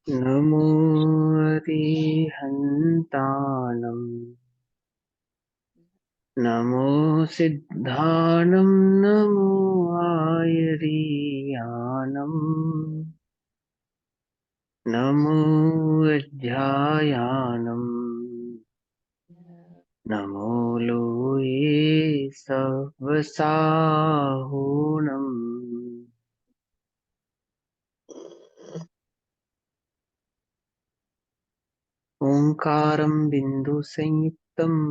नमो अरिहन्ताणम् नमो सिद्धाणं नमो आयरीयाणम् नमो अध्यायाणम् नमो लोये सवसाहुणम् ओंकारं बिन्दुसंयुक्तम्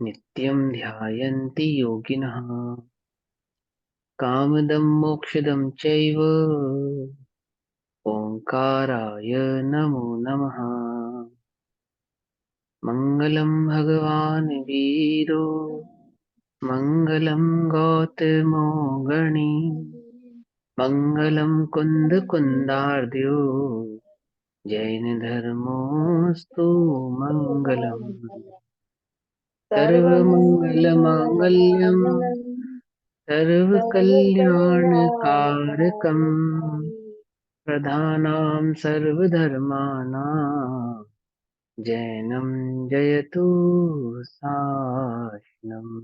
नित्यं ध्यायन्ति योगिनः कामदं मोक्षदं चैव ओंकाराय नमो नमः। मङ्गलं भगवान् वीरो मङ्गलं गौतमो गणी मङ्गलं कुन्दकुन्दार्द्यो जैनधर्मोऽस्तु मङ्गलम्। सर्वमङ्गलमाङ्गल्यं सर्वमङ्गलमाङ्गल्यं सर्वकल्याणकारकं सर्वकल्याणकारिणं प्रधानां सर्वधर्माणां जैनं जयतु शासनम्।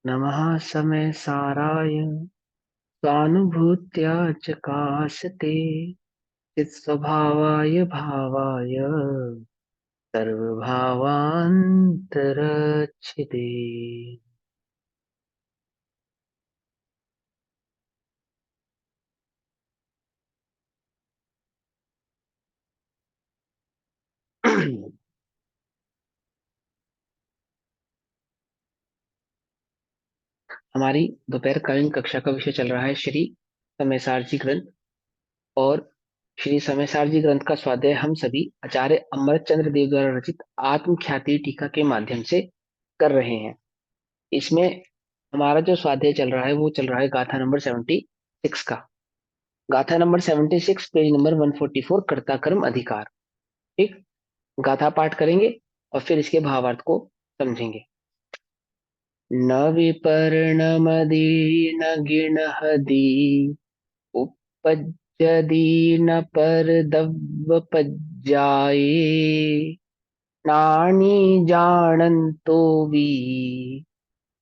नमः समय साराय स्वानुभूत्या च काशते चित्स्वभावाय भावाय सर्वभावान्तरच्छिते। हमारी दोपहरकालीन कक्षा का विषय चल रहा है श्री समयसारजी ग्रंथ। और श्री समयसारजी ग्रंथ का स्वाध्याय हम सभी आचार्य अमरचंद्र देव द्वारा रचित आत्मख्याति टीका के माध्यम से कर रहे हैं। इसमें हमारा जो स्वाध्याय चल रहा है वो चल रहा है गाथा नंबर 76 का। गाथा नंबर 76 पेज नंबर 144 कर्ता कर्म अधिकार। ठीक। गाथा पाठ करेंगे और फिर इसके भावार्थ को समझेंगे। न विपर्णमदि न गिणहदि उपपज्यदि न परदव्यपज्याये नानी जानन्तो वि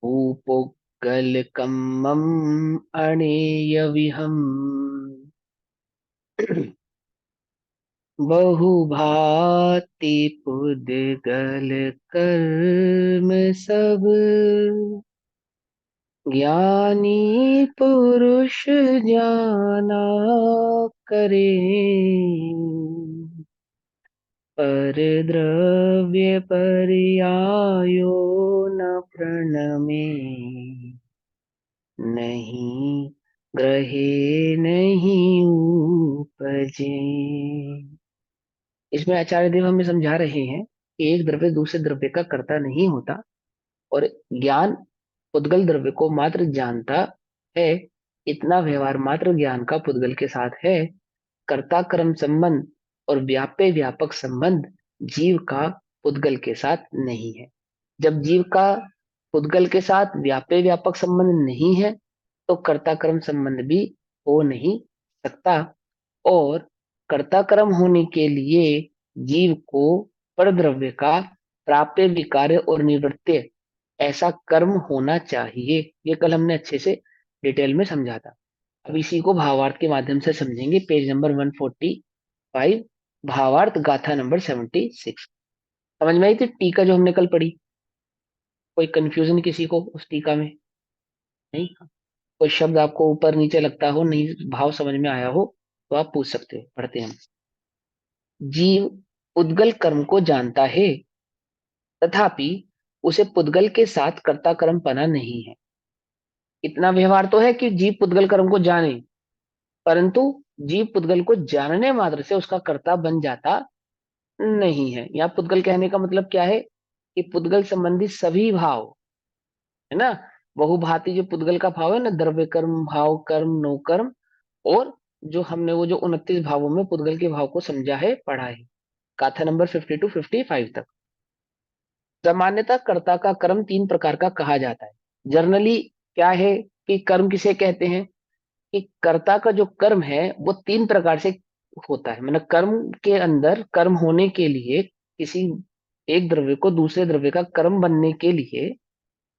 भूपोगलकम्मम् अणेयविहम्। बहुभाति पुद्गल कर्म सब ज्ञानी पुरुष जाना करे पर द्रव्य पर्यायो न प्रणमे नहीं ग्रहे नहीं उपजे। इसमें आचार्य देव हमें समझा रहे हैं कि एक द्रव्य दूसरे द्रव्य का कर्ता नहीं होता और ज्ञान पुद्गल द्रव्य को मात्र जानता है। इतना व्यवहार मात्र ज्ञान का पुद्गल के साथ है। कर्ता कर्म संबंध और व्याप्य व्यापक संबंध जीव का पुद्गल के साथ नहीं है। जब जीव का पुद्गल के साथ व्याप्य व्यापक संबंध नहीं है तो कर्ता कर्म संबंध भी हो नहीं सकता। और कर्ता कर्म होने के लिए जीव को परद्रव्य का प्राप्य विकार्य और निवृत्ति ऐसा कर्म होना चाहिए। ये कल हमने अच्छे से डिटेल में समझा था। अब इसी को भावार्थ के माध्यम से समझेंगे। पेज नंबर 145 भावार्थ गाथा नंबर 76। समझ में आई थी टीका जो हमने कल पढ़ी? कोई कंफ्यूजन किसी को उस टीका में? नहीं? कोई शब्द आपको ऊपर नीचे लगता हो, नहीं भाव समझ में आया हो तो आप पूछ सकते हो। पढ़ते हैं हम। जीव पुद्गल कर्म को जानता है तथापि उसे पुद्गल के साथ कर्ता कर्म पना नहीं है। इतना व्यवहार तो है कि जीव पुद्गल कर्म को जाने, परंतु जीव पुद्गल को जानने मात्र से उसका कर्ता बन जाता नहीं है। यहाँ पुद्गल कहने का मतलब क्या है कि पुद्गल संबंधी सभी भाव, है ना, बहुभांति जो पुद्गल का भाव है ना, द्रव्य कर्म भाव कर्म नो कर्म, और जो हमने वो जो 29 भावों में पुद्गल के भाव को समझा है पढ़ा है गाथा नंबर 50 to 55 तक। सामान्यतः कर्ता का कर्म तीन प्रकार का कहा जाता है। जनरली क्या है कि कर्म किसे कहते हैं? कि कर्ता का जो कर्म है वो तीन प्रकार से होता है। मतलब कर्म के अंदर, कर्म होने के लिए, किसी एक द्रव्य को दूसरे द्रव्य का कर्म बनने के लिए,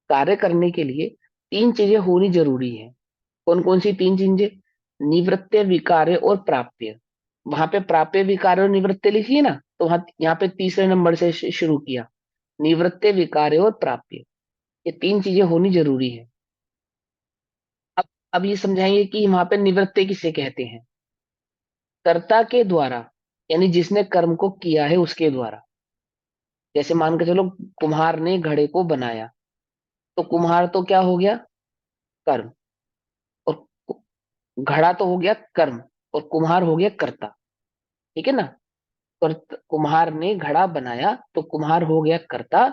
कार्य करने के लिए तीन चीजें होनी जरूरी है। कौन कौन सी तीन चीजें? निवृत्ति, विकार्य और प्राप्य। वहां पे प्राप्य, विकार्य और निवृत्ति लिखी है ना, तो वहां यहाँ पे तीसरे नंबर से शुरू किया। निवृत्ति, विकार्य और प्राप्य, ये तीन चीजें होनी जरूरी है। अब अब ये समझाएंगे कि वहां पे निवृत्ति किसे कहते हैं। कर्ता के द्वारा, यानी जिसने कर्म को किया है उसके द्वारा। जैसे मान के चलो, कुम्हार ने घड़े को बनाया, तो कुम्हार तो क्या हो गया? कर्म। और घड़ा तो हो गया कर्म, और कुम्हार हो गया कर्ता। ठीक है ना? कुम्हार ने घड़ा बनाया तो कुम्हार हो गया कर्ता,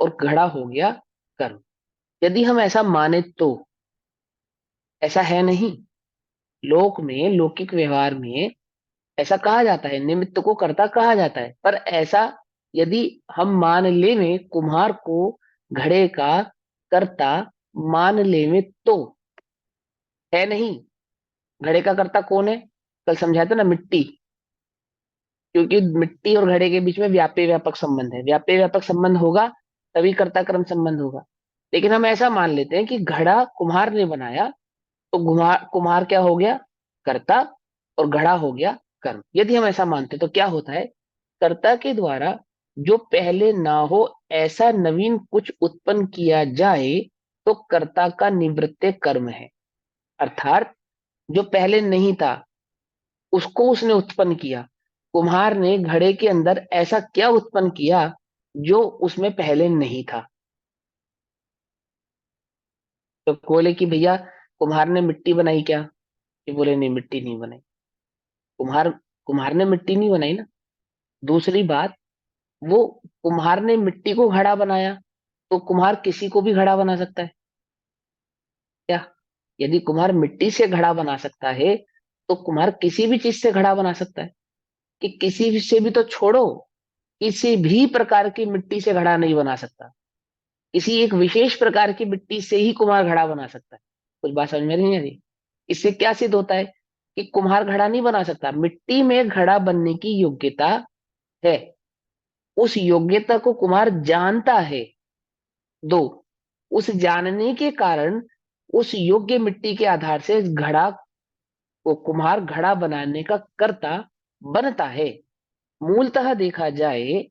और घड़ा हो गया कर्म। यदि हम ऐसा माने तो ऐसा है नहीं। लोक में, लौकिक व्यवहार में ऐसा कहा जाता है, निमित्त को कर्ता कहा जाता है, पर ऐसा यदि हम मान लेवें, कुम्हार को घड़े का कर्ता मान लेवें तो है नहीं। घड़े का कर्ता कौन है? कल समझाया था ना, मिट्टी। क्योंकि मिट्टी और घड़े के बीच में व्याप्य व्यापक संबंध है। व्याप्य व्यापक संबंध होगा तभी कर्ता कर्म संबंध होगा। लेकिन हम ऐसा मान लेते हैं कि घड़ा कुम्हार ने बनाया, तो कुम्हार कुम्हार क्या हो गया? कर्ता, और घड़ा हो गया कर्म। यदि हम ऐसा मानते तो क्या होता है? कर्ता के द्वारा जो पहले ना हो ऐसा नवीन कुछ उत्पन्न किया जाए तो कर्ता का निवृत्त कर्म है। अर्थात जो पहले नहीं था उसको उसने उत्पन्न किया। कुम्हार ने घड़े के अंदर ऐसा क्या उत्पन्न किया जो उसमें पहले नहीं था? तो बोले कि भैया कुम्हार ने मिट्टी बनाई क्या? ये बोले नहीं, मिट्टी नहीं बनाई। कुम्हार कुम्हार ने मिट्टी नहीं बनाई ना। दूसरी बात, वो कुम्हार ने मिट्टी को घड़ा बनाया, तो कुम्हार किसी को भी घड़ा बना सकता है क्या? यदि कुम्हार मिट्टी से घड़ा बना सकता है तो कुम्हार किसी भी चीज से घड़ा बना सकता है। कि किसी भी से भी तो छोड़ो, किसी भी प्रकार की मिट्टी से घड़ा नहीं बना सकता। किसी एक विशेष प्रकार की मिट्टी से ही कुम्हार घड़ा बना सकता है। कुछ बात समझ में नहीं आ रही? इससे क्या सिद्ध होता है? कि कुम्हार घड़ा नहीं बना सकता, मिट्टी में घड़ा बनने की योग्यता है। उस योग्यता को कुम्हार जानता है। दो, उस जानने के कारण उस योग्य मिट्टी के आधार से घड़ा को कुम्हार घड़ा बनाने का कर्ता बनता है। मूलतः देखा जाए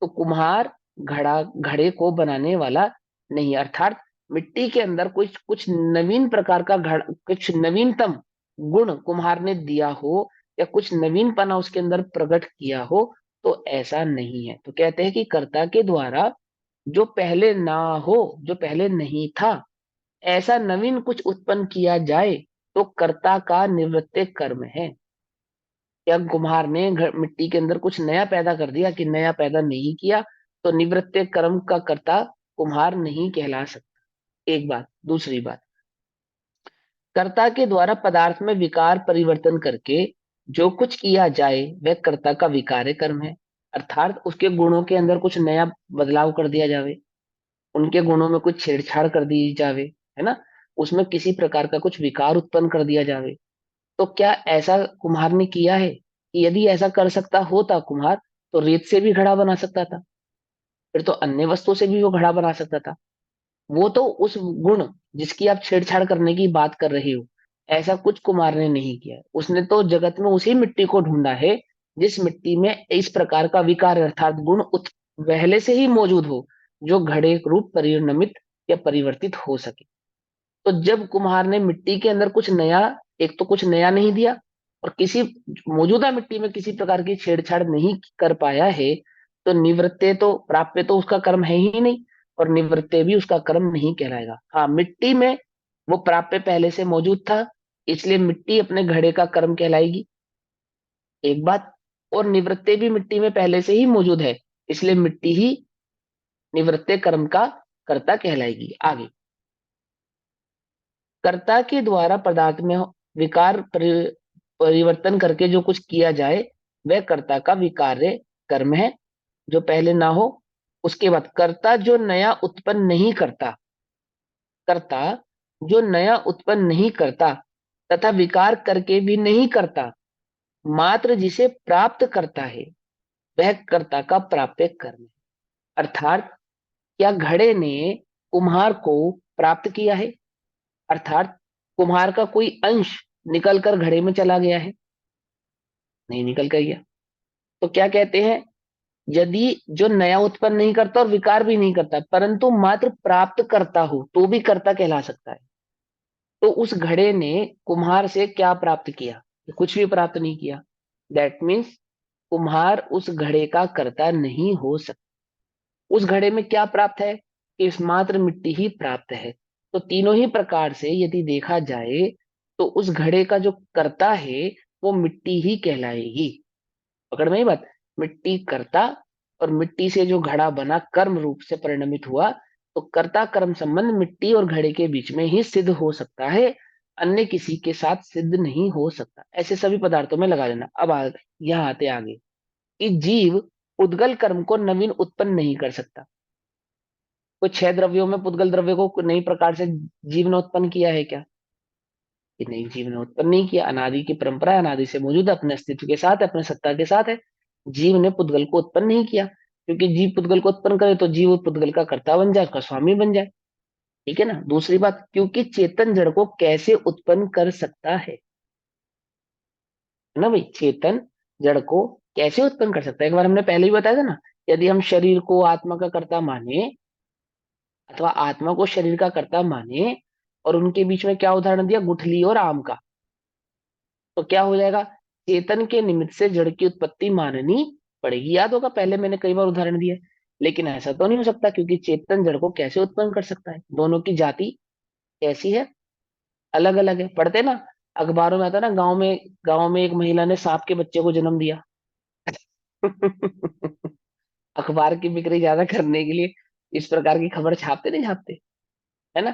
तो कुम्हार घड़ा घड़े को बनाने वाला नहीं। अर्थात मिट्टी के अंदर कुछ कुछ नवीन प्रकार का घड़, कुछ नवीनतम गुण कुम्हार ने दिया हो, या कुछ नवीनपना उसके अंदर प्रकट किया हो, तो ऐसा नहीं है। तो कहते हैं कि कर्ता के द्वारा जो पहले ना हो, जो पहले नहीं था, ऐसा नवीन कुछ उत्पन्न किया जाए तो कर्ता का निवृत्त कर्म है। या कुम्हार ने मिट्टी के अंदर कुछ नया पैदा कर दिया, कि नया पैदा नहीं किया, तो निवृत्त कर्म का कर्ता कुम्हार नहीं कहला सकता। एक बात। दूसरी बात, कर्ता के द्वारा पदार्थ में विकार परिवर्तन करके जो कुछ किया जाए वह कर्ता का विकार्य कर्म है। अर्थात उसके गुणों के अंदर कुछ नया बदलाव कर दिया जावे, उनके गुणों में कुछ छेड़छाड़ कर दी जावे, है ना, उसमें किसी प्रकार का कुछ विकार उत्पन्न कर दिया जावे। तो क्या ऐसा कुम्हार ने किया है? कि यदि ऐसा कर सकता होता कुम्हार, तो रेत से भी घड़ा बना सकता था, फिर तो अन्य वस्तु से भी वो घड़ा बना सकता था। वो तो उस गुण जिसकी आप छेड़छाड़ करने की बात कर रहे हो, ऐसा कुछ कुमार ने नहीं किया। उसने तो जगत में उसी मिट्टी को ढूंढा है जिस मिट्टी में इस प्रकार का विकार अर्थात गुण पहले से ही मौजूद हो, जो घड़े रूप परिणमित या परिवर्तित हो सके। तो जब कुम्हार ने मिट्टी के अंदर कुछ नया, एक तो कुछ नया नहीं दिया, और किसी मौजूदा मिट्टी में किसी प्रकार की छेड़छाड़ नहीं कर पाया है, तो निवृत्ते तो प्राप्य तो उसका कर्म है ही नहीं, और निवृत्ते भी उसका कर्म नहीं कहलाएगा। हाँ, मिट्टी में वो प्राप्य पहले से मौजूद था, इसलिए मिट्टी अपने घड़े का कर्म कहलाएगी। एक बात। और निवृत्ते भी मिट्टी में पहले से ही मौजूद है, इसलिए मिट्टी ही निवृत्ते कर्म का कर्ता कहलाएगी। आगे, कर्ता के द्वारा पदार्थ में विकार परिवर्तन करके जो कुछ किया जाए वह कर्ता का विकार्य कर्म है, जो पहले ना हो। उसके बाद कर्ता जो नया उत्पन्न नहीं करता, कर्ता जो नया उत्पन्न नहीं करता तथा विकार करके भी नहीं करता, मात्र जिसे प्राप्त करता है, वह कर्ता का प्राप्य कर्म है। अर्थात क्या घड़े ने कुम्हार को प्राप्त किया है? अर्थात कुम्हार का कोई अंश निकलकर घड़े में चला गया है? नहीं निकल कर गया। तो क्या कहते हैं, यदि जो नया उत्पन्न नहीं करता और विकार भी नहीं करता परंतु मात्र प्राप्त करता हो तो भी कर्ता कहला सकता है। तो उस घड़े ने कुम्हार से क्या प्राप्त किया? कुछ भी प्राप्त नहीं किया। दैट मीन्स कुम्हार उस घड़े का कर्ता नहीं हो सकता। उस घड़े में क्या प्राप्त है? कि मात्र मिट्टी ही प्राप्त है। तो तीनों ही प्रकार से यदि देखा जाए तो उस घड़े का जो कर्ता है वो मिट्टी ही कहलाएगी। पकड़ में ही बात। मिट्टी कर्ता, और मिट्टी से जो घड़ा बना कर्म रूप से परिणमित हुआ, तो कर्ता कर्म संबंध मिट्टी और घड़े के बीच में ही सिद्ध हो सकता है, अन्य किसी के साथ सिद्ध नहीं हो सकता। ऐसे सभी पदार्थों में लगा लेना। अब यहाँ आते आगे कि जीव पुद्गल कर्म को नवीन उत्पन्न नहीं कर सकता। कोई छह द्रव्यों में पुद्गल द्रव्य को नई प्रकार से जीव ने उत्पन्न किया है क्या? कि नई जीव ने उत्पन्न नहीं किया। अनादि की परंपरा है, अनादि से मौजूद है, अपने अस्तित्व के साथ है, अपने सत्ता के साथ है। जीव ने पुद्गल को उत्पन्न नहीं किया, क्योंकि जीव पुद्गल को उत्पन्न करे तो जीव पुद्गल का कर्ता बन जाए, उसका स्वामी बन जाए। ठीक है ना। दूसरी बात, क्योंकि चेतन जड़ को कैसे उत्पन्न कर सकता है ना भाई? चेतन जड़ को कैसे उत्पन्न कर सकता है? एक बार हमने पहले ही बताया था ना, यदि हम शरीर को आत्मा का कर्ता माने अथवा आत्मा को शरीर का कर्ता माने, और उनके बीच में क्या उदाहरण दिया, गुठली और आम का, तो क्या हो जाएगा? चेतन के निमित्त से जड़ की उत्पत्ति माननी पड़ेगी। याद होगा पहले मैंने कई बार उदाहरण दिया। लेकिन ऐसा तो नहीं हो सकता, क्योंकि चेतन जड़ को कैसे उत्पन्न कर सकता है? दोनों की जाति कैसी है? अलग अलग है। पढ़ते ना, अखबारों में आता ना, गांव में एक महिला ने सांप के बच्चे को जन्म दिया। अखबार की बिक्री ज्यादा करने के लिए इस प्रकार की खबर छापते नहीं छापते, है ना?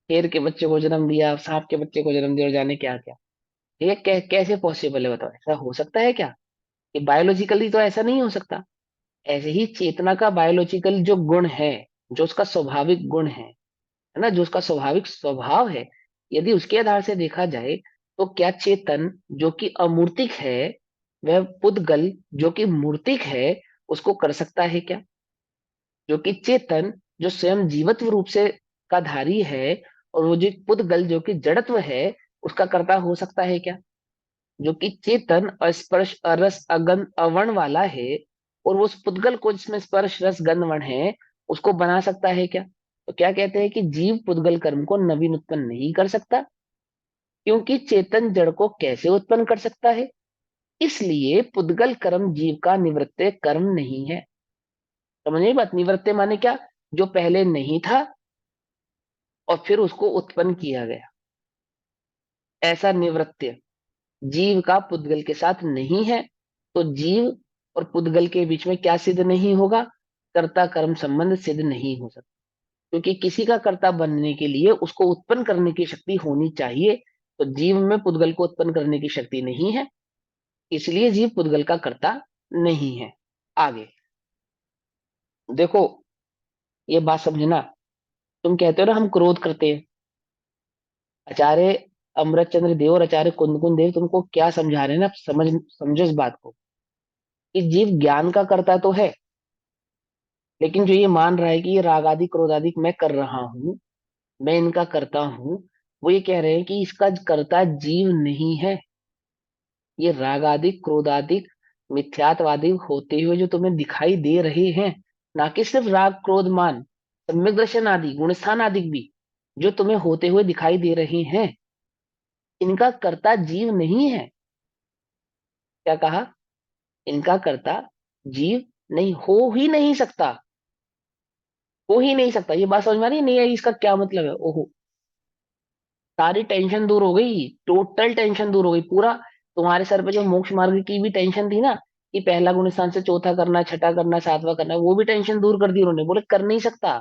शेर के बच्चे को जन्म दिया, सांप के बच्चे को जन्म दिया, और जाने क्या क्या। ये कैसे पॉसिबल है बताओ? ऐसा हो सकता है क्या? कि बायोलॉजिकली तो ऐसा नहीं हो सकता। ऐसे ही चेतना का बायोलॉजिकल जो गुण है, जो उसका स्वाभाविक गुण है ना, जो उसका स्वाभाविक स्वभाव है, यदि उसके आधार से देखा जाए, तो क्या चेतन जो कि अमूर्तिक है, वह पुद्गल जो कि मूर्तिक है, उसको कर सकता है क्या? जो कि चेतन जो स्वयं जीवत्व रूप से का धारी है, और वो जो पुद्गल जो कि जड़त्व है, उसका कर्ता हो सकता है क्या? जो कि चेतन स्पर्श रस अगंध अवर्ण वाला है, और वो उस पुद्गल को जिसमें स्पर्श रस गंध वर्ण है, उसको बना सकता है क्या? तो क्या कहते हैं कि जीव पुद्गल कर्म को नवीन उत्पन्न नहीं कर सकता, क्योंकि चेतन जड़ को कैसे उत्पन्न कर सकता है? इसलिए पुद्गल कर्म जीव का निवृत्त कर्म नहीं है। समझ नहीं बात? निवृत्त माने क्या? जो पहले नहीं था और फिर उसको उत्पन्न किया गया, ऐसा निवृत्त जीव का पुद्गल के साथ नहीं है। तो जीव और पुद्गल के बीच में क्या सिद्ध नहीं होगा? कर्ता कर्म संबंध सिद्ध नहीं हो सकता, क्योंकि किसी का कर्ता बनने के लिए उसको उत्पन्न करने की शक्ति होनी चाहिए। तो जीव में पुद्गल को उत्पन्न करने की शक्ति नहीं है, इसलिए जीव पुद्गल का कर्ता नहीं है। आगे देखो, ये बात समझना। तुम कहते हो ना हम क्रोध करते हैं। आचार्य अमृत चंद्र देव और आचार्य कुंदकुंद देव तुमको क्या समझा रहे हैं ना, समझो इस बात को, कि जीव ज्ञान का कर्ता तो है, लेकिन जो ये मान रहा है कि ये राग आदि क्रोध आदि मैं कर रहा हूं, मैं इनका करता हूं, वो ये कह रहे हैं कि इसका कर्ता जीव नहीं है। ये राग आदि क्रोध आदि मिथ्यात्वादी होते हुए जो तुम्हें दिखाई दे रहे हैं, ना कि सिर्फ राग क्रोध मान, सम्यक दर्शन आदि गुणस्थान आदि भी जो तुम्हें होते हुए दिखाई दे रहे हैं, इनका कर्ता जीव नहीं है। क्या कहा? इनका कर्ता जीव नहीं, हो ही नहीं सकता। हो ही नहीं सकता। ये बात समझ में आ रही है? नहीं है इसका क्या मतलब है? ओहो, सारी टेंशन दूर हो गई, टोटल टेंशन दूर हो गई। पूरा तुम्हारे सर पे जो मोक्ष मार्ग की भी टेंशन थी ना, कि पहला गुण स्थान से चौथा करना, छठा करना, सातवां करना, वो भी टेंशन दूर कर दी उन्होंने। बोले कर नहीं सकता,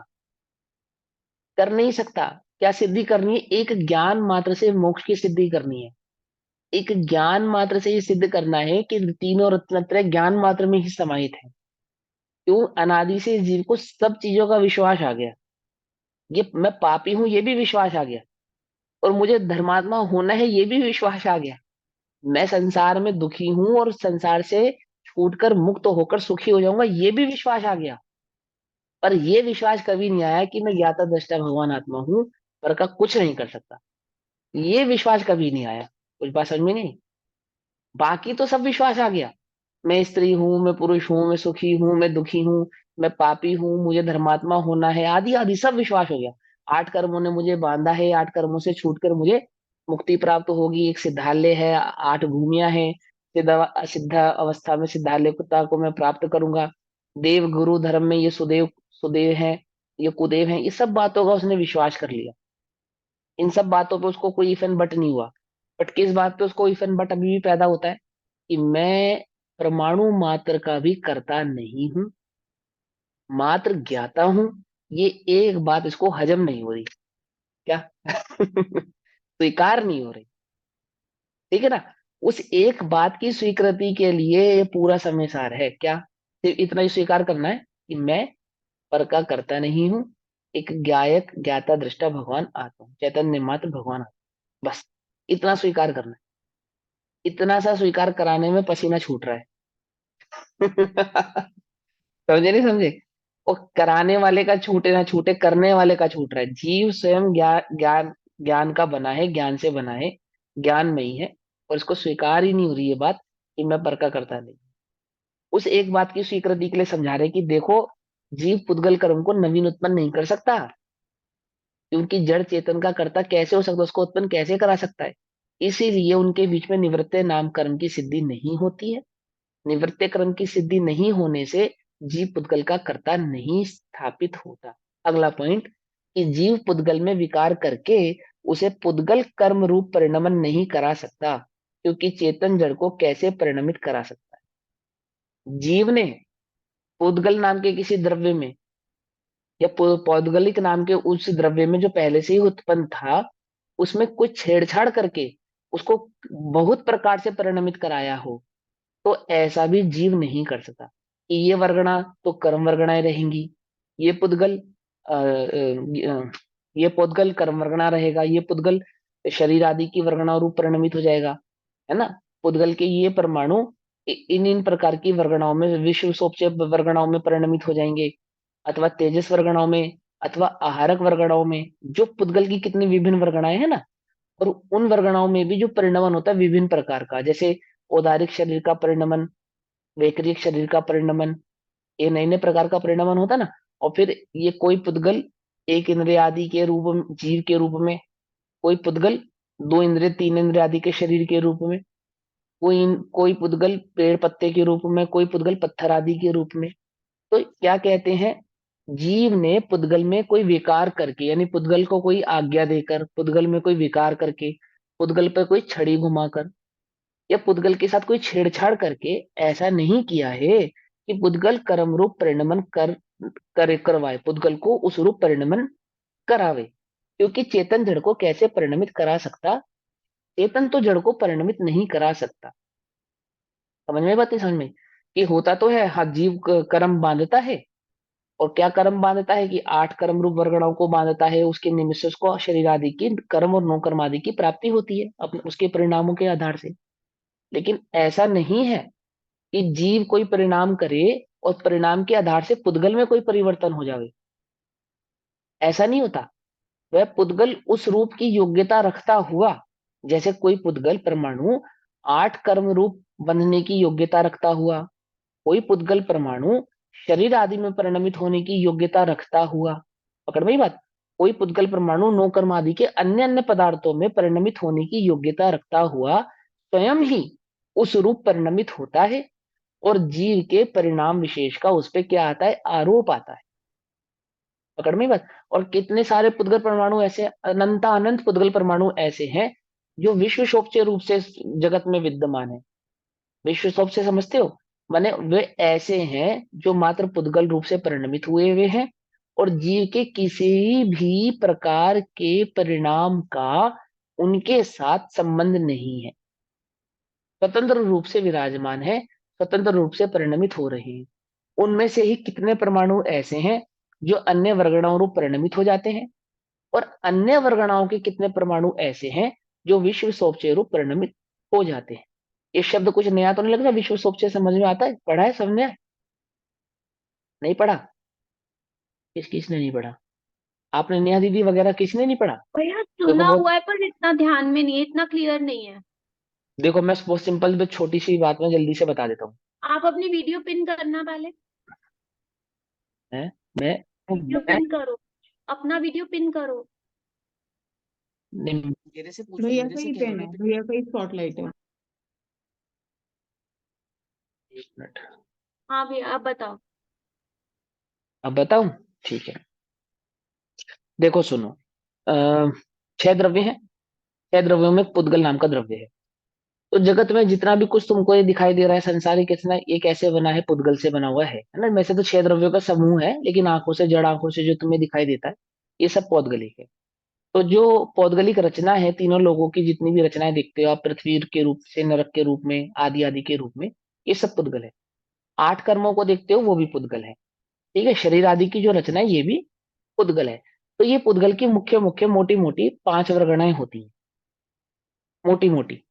कर नहीं सकता। क्या सिद्धि करनी है? एक ज्ञान मात्र से मोक्ष की सिद्धि करनी है। एक ज्ञान मात्र से ये सिद्ध करना है कि तीनों रत्नत्रय ज्ञान मात्र में ही समाहित है। क्यों? अनादि से इस जीव को सब चीजों का विश्वास आ गया। ये मैं पापी हूं ये भी विश्वास आ गया। और मुझे धर्मात्मा होना है ये भी विश्वास आ गया। मैं संसार में दुखी हूं और संसार से छूटकर मुक्त होकर सुखी हो जाऊंगा ये भी विश्वास आ गया। पर ये विश्वास कभी नहीं आया कि मैं ज्ञाता दृष्टा भगवान आत्मा हूं, पर का कुछ नहीं कर सकता। ये विश्वास कभी नहीं आया। कुछ बात समझ में नहीं। बाकी तो सब विश्वास आ गया। मैं स्त्री हूँ, मैं पुरुष हूँ, मैं सुखी हूँ, मैं दुखी हूँ, मैं पापी हूँ, मुझे धर्मात्मा होना है, आदि आदि सब विश्वास हो गया। 8 कर्मों ने मुझे बांधा है, 8 कर्मों से छूटकर मुझे मुक्ति प्राप्त होगी, एक सिद्धालय है, 8 भूमियां हैं, सिद्ध अवस्था में सिद्धालयता को मैं प्राप्त करूंगा। देव गुरु धर्म में ये सुदेव सुदेव है, ये कुदेव है, ये सब बातों का उसने विश्वास कर लिया। इन सब बातों पे उसको कोई इफ एंड बट नहीं हुआ। बट किस बात पे उसको इफ एंड बट अभी भी पैदा होता है, कि मैं परमाणु मात्र का भी कर्ता नहीं हूं, मात्र ज्ञाता हूं। ये एक बात इसको हजम नहीं हो रही। क्या? स्वीकार नहीं हो रही। ठीक है ना? उस एक बात की स्वीकृति के लिए ये पूरा समय सार है। क्या? सिर्फ इतना ही स्वीकार करना है कि मैं पर का कर्ता नहीं हूं, एक ज्ञायक ज्ञाता दृष्टा भगवान आत्मा हूं, चैतन्य मात्र भगवान आत्मा। बस इतना स्वीकार करना है। इतना सा स्वीकार कराने में पसीना छूट रहा है। समझे नहीं समझे? वो कराने वाले का छूटे ना छूटे, करने वाले का छूट रहा है। जीव स्वयं ज्ञान ज्ञान ज्ञान का बना है, ज्ञान से बना है, ज्ञान में ही है। और इसको स्वीकार ही नहीं हो रही ये बात कि मैं पर का करता नहीं। उस एक बात की स्वीकृति के लिए समझा रहे कि देखो, जीव पुद्गल कर्म को नवीन उत्पन्न नहीं कर सकता, क्योंकि जड़ चेतन का कर्ता कैसे हो सकता है, उसको उत्पन्न कैसे करा सकता है। इसीलिए उनके बीच में निवृत्त नाम कर्म की सिद्धि नहीं होती है। निवृत्त क्रम की सिद्धि नहीं होने से जीव पुद्गल का कर्ता नहीं स्थापित होता। अगला पॉइंट, कि जीव पुद्गल में विकार करके उसे पुद्गल कर्म रूप परिणमन नहीं करा सकता, क्योंकि चेतन जड़ को कैसे परिणमित करा सकता है। जीव ने पुद्गल नाम के किसी द्रव्य में, या पौद्गलिक नाम के उस द्रव्य में जो पहले से ही उत्पन्न था, उसमें कुछ छेड़छाड़ करके उसको बहुत प्रकार से परिणमित कराया हो, तो ऐसा भी जीव नहीं कर सकता। कि ये वर्गणा तो कर्म वर्गणाएं रहेंगी, ये पुद्गल ये पुद्गल कर्म वर्गणा रहेगा, ये पुद्गल शरीर आदि की वर्गणा रूप परिणमित हो जाएगा, है ना? पुद्गल के ये परमाणु इन इन प्रकार की वर्गणाओं में, विश्व सोपचे वर्गणाओं में परिणमित हो जाएंगे, अथवा तेजस वर्गणाओं में, अथवा आहारक वर्गणाओं में। जो पुद्गल की कितनी विभिन्न वर्गणाएं हैं ना, और उन वर्गणाओं में भी जो परिणमन होता है विभिन्न प्रकार का, जैसे औदारिक शरीर का परिणमन, वैक्रिक शरीर का परिणमन, ये नए नए प्रकार का परिणमन होता है ना। और फिर ये कोई पुद्गल एक इंद्रिय आदि के रूप में, जीव के रूप में, कोई पुद्गल 2 इंद्रिय 3 इंद्रिय आदि के शरीर के रूप में, कोई पुद्गल पेड़ पत्ते के रूप में, कोई पुद्गल पत्थर आदि के रूप में। तो क्या कहते हैं, जीव ने पुद्गल में कोई विकार करके, यानी पुद्गल को कोई आज्ञा देकर, पुद्गल में कोई विकार करके, पुद्गल पर कोई छड़ी घुमाकर, या पुद्गल के साथ कोई छेड़छाड़ करके ऐसा नहीं किया है कि पुद्गल कर्म रूप परिणमन करवाए, पुद्गल को उस रूप परिणमन करावे। क्योंकि चेतन जड़ को कैसे परिणमित करा सकता? चेतन तो जड़ को परिणमित नहीं करा सकता। समझ में बात नहीं? समझ में? कि होता तो है, हाँ, जीव कर्म बांधता है। और क्या कर्म बांधता है? कि 8 कर्म रूप वर्गणाओं को बांधता है, उसके निमित्त से उसको शरीर आदि की कर्म और नो कर्म आदि की प्राप्ति होती है अपने उसके परिणामों के आधार से। लेकिन ऐसा नहीं है कि जीव कोई परिणाम करे और परिणाम के आधार से पुद्गल में कोई परिवर्तन हो जावे। ऐसा नहीं होता। वह पुद्गल उस रूप की योग्यता रखता हुआ, जैसे कोई पुद्गल परमाणु 8 कर्म रूप बनने की योग्यता रखता हुआ, कोई पुद्गल परमाणु शरीर आदि में परिणमित होने की योग्यता रखता हुआ, पकड़ में ही बात, कोई पुद्गल परमाणु 9 कर्म आदि के अन्य अन्य पदार्थों में परिणमित होने की योग्यता रखता हुआ स्वयं ही उस रूप परिणमित होता है। और जीव के परिणाम विशेष का उस पे क्या आता है? आरोप आता है। पकड़ में बात। और कितने सारे पुद्गल परमाणु ऐसे, अनंता अनंत पुद्गल परमाणु ऐसे हैं जो विश्व शोभचे रूप से जगत में विद्यमान है। विश्व शोभ से समझते हो? माने वे ऐसे हैं जो मात्र पुद्गल रूप से परिणमित हुए हुए हैं, और जीव के किसी भी प्रकार के परिणाम का उनके साथ संबंध नहीं है, स्वतंत्र रूप से विराजमान है, स्वतंत्र रूप से परिणमित हो रहे हैं। उनमें से ही कितने परमाणु ऐसे हैं जो अन्य वर्गणाओं रूप परिणमित हो जाते हैं, और अन्य वर्गणाओं के कितने परमाणु ऐसे हैं जो विश्व सोपचे रूप परिणमित हो जाते हैं। ये शब्द कुछ नया तो नहीं लगता, विश्व सोपचे समझ में आता है, पढ़ा है सबने? नहीं पढ़ा? किसने नहीं पढ़ा? आपने, नेहा दीदी वगैरह किसने नहीं पढ़ा? भैया देखो सुना बहुत, हुआ है पर इतना ध्यान में नहीं है, इतना क्लियर नहीं है। देखो मैं बहुत सिंपल छोटी सी बात में जल्दी से बता देता हूँ। आप अपनी वीडियो पिन करना पहले। है मैं वीडियो मैं पिन करो, अपना वीडियो पिन करो। मेरे से पूछो, भैया मेरे का से ही कह रहे हो पेन ना है, तो। भैया का ही स्पॉटलाइट है। एक मिनट, हाँ भैया आप बताओ। अब बताऊं? ठीक है, देखो सुनो। अः 6 द्रव्य हैं, 6 द्रव्यों में पुद्गल नाम का द्रव्य है। तो जगत में जितना भी कुछ तुमको ये दिखाई दे रहा है, संसार ये कितना, ये कैसे बना है? पुद्गल से बना हुआ है ना। वैसे तो 6 द्रव्यों का समूह है, लेकिन आंखों से, जड़ आंखों से जो तुम्हें दिखाई देता है, ये सब पौद्गलिक है। तो जो पौद्गलिक रचना है, तीनों लोगों की जितनी भी रचनाएं देखते हो आप, पृथ्वी के रूप से, नरक के रूप में, आदि आदि के रूप में, ये सब पुद्गल है। 8 कर्मों को देखते हो, वो भी पुद्गल है। ठीक है, शरीर आदि की जो रचना है, ये भी पुद्गल है। तो ये पुद्गल की मुख्य मुख्य मोटी मोटी 5 वर्गणाएं होती हैं, मोटी मोटी।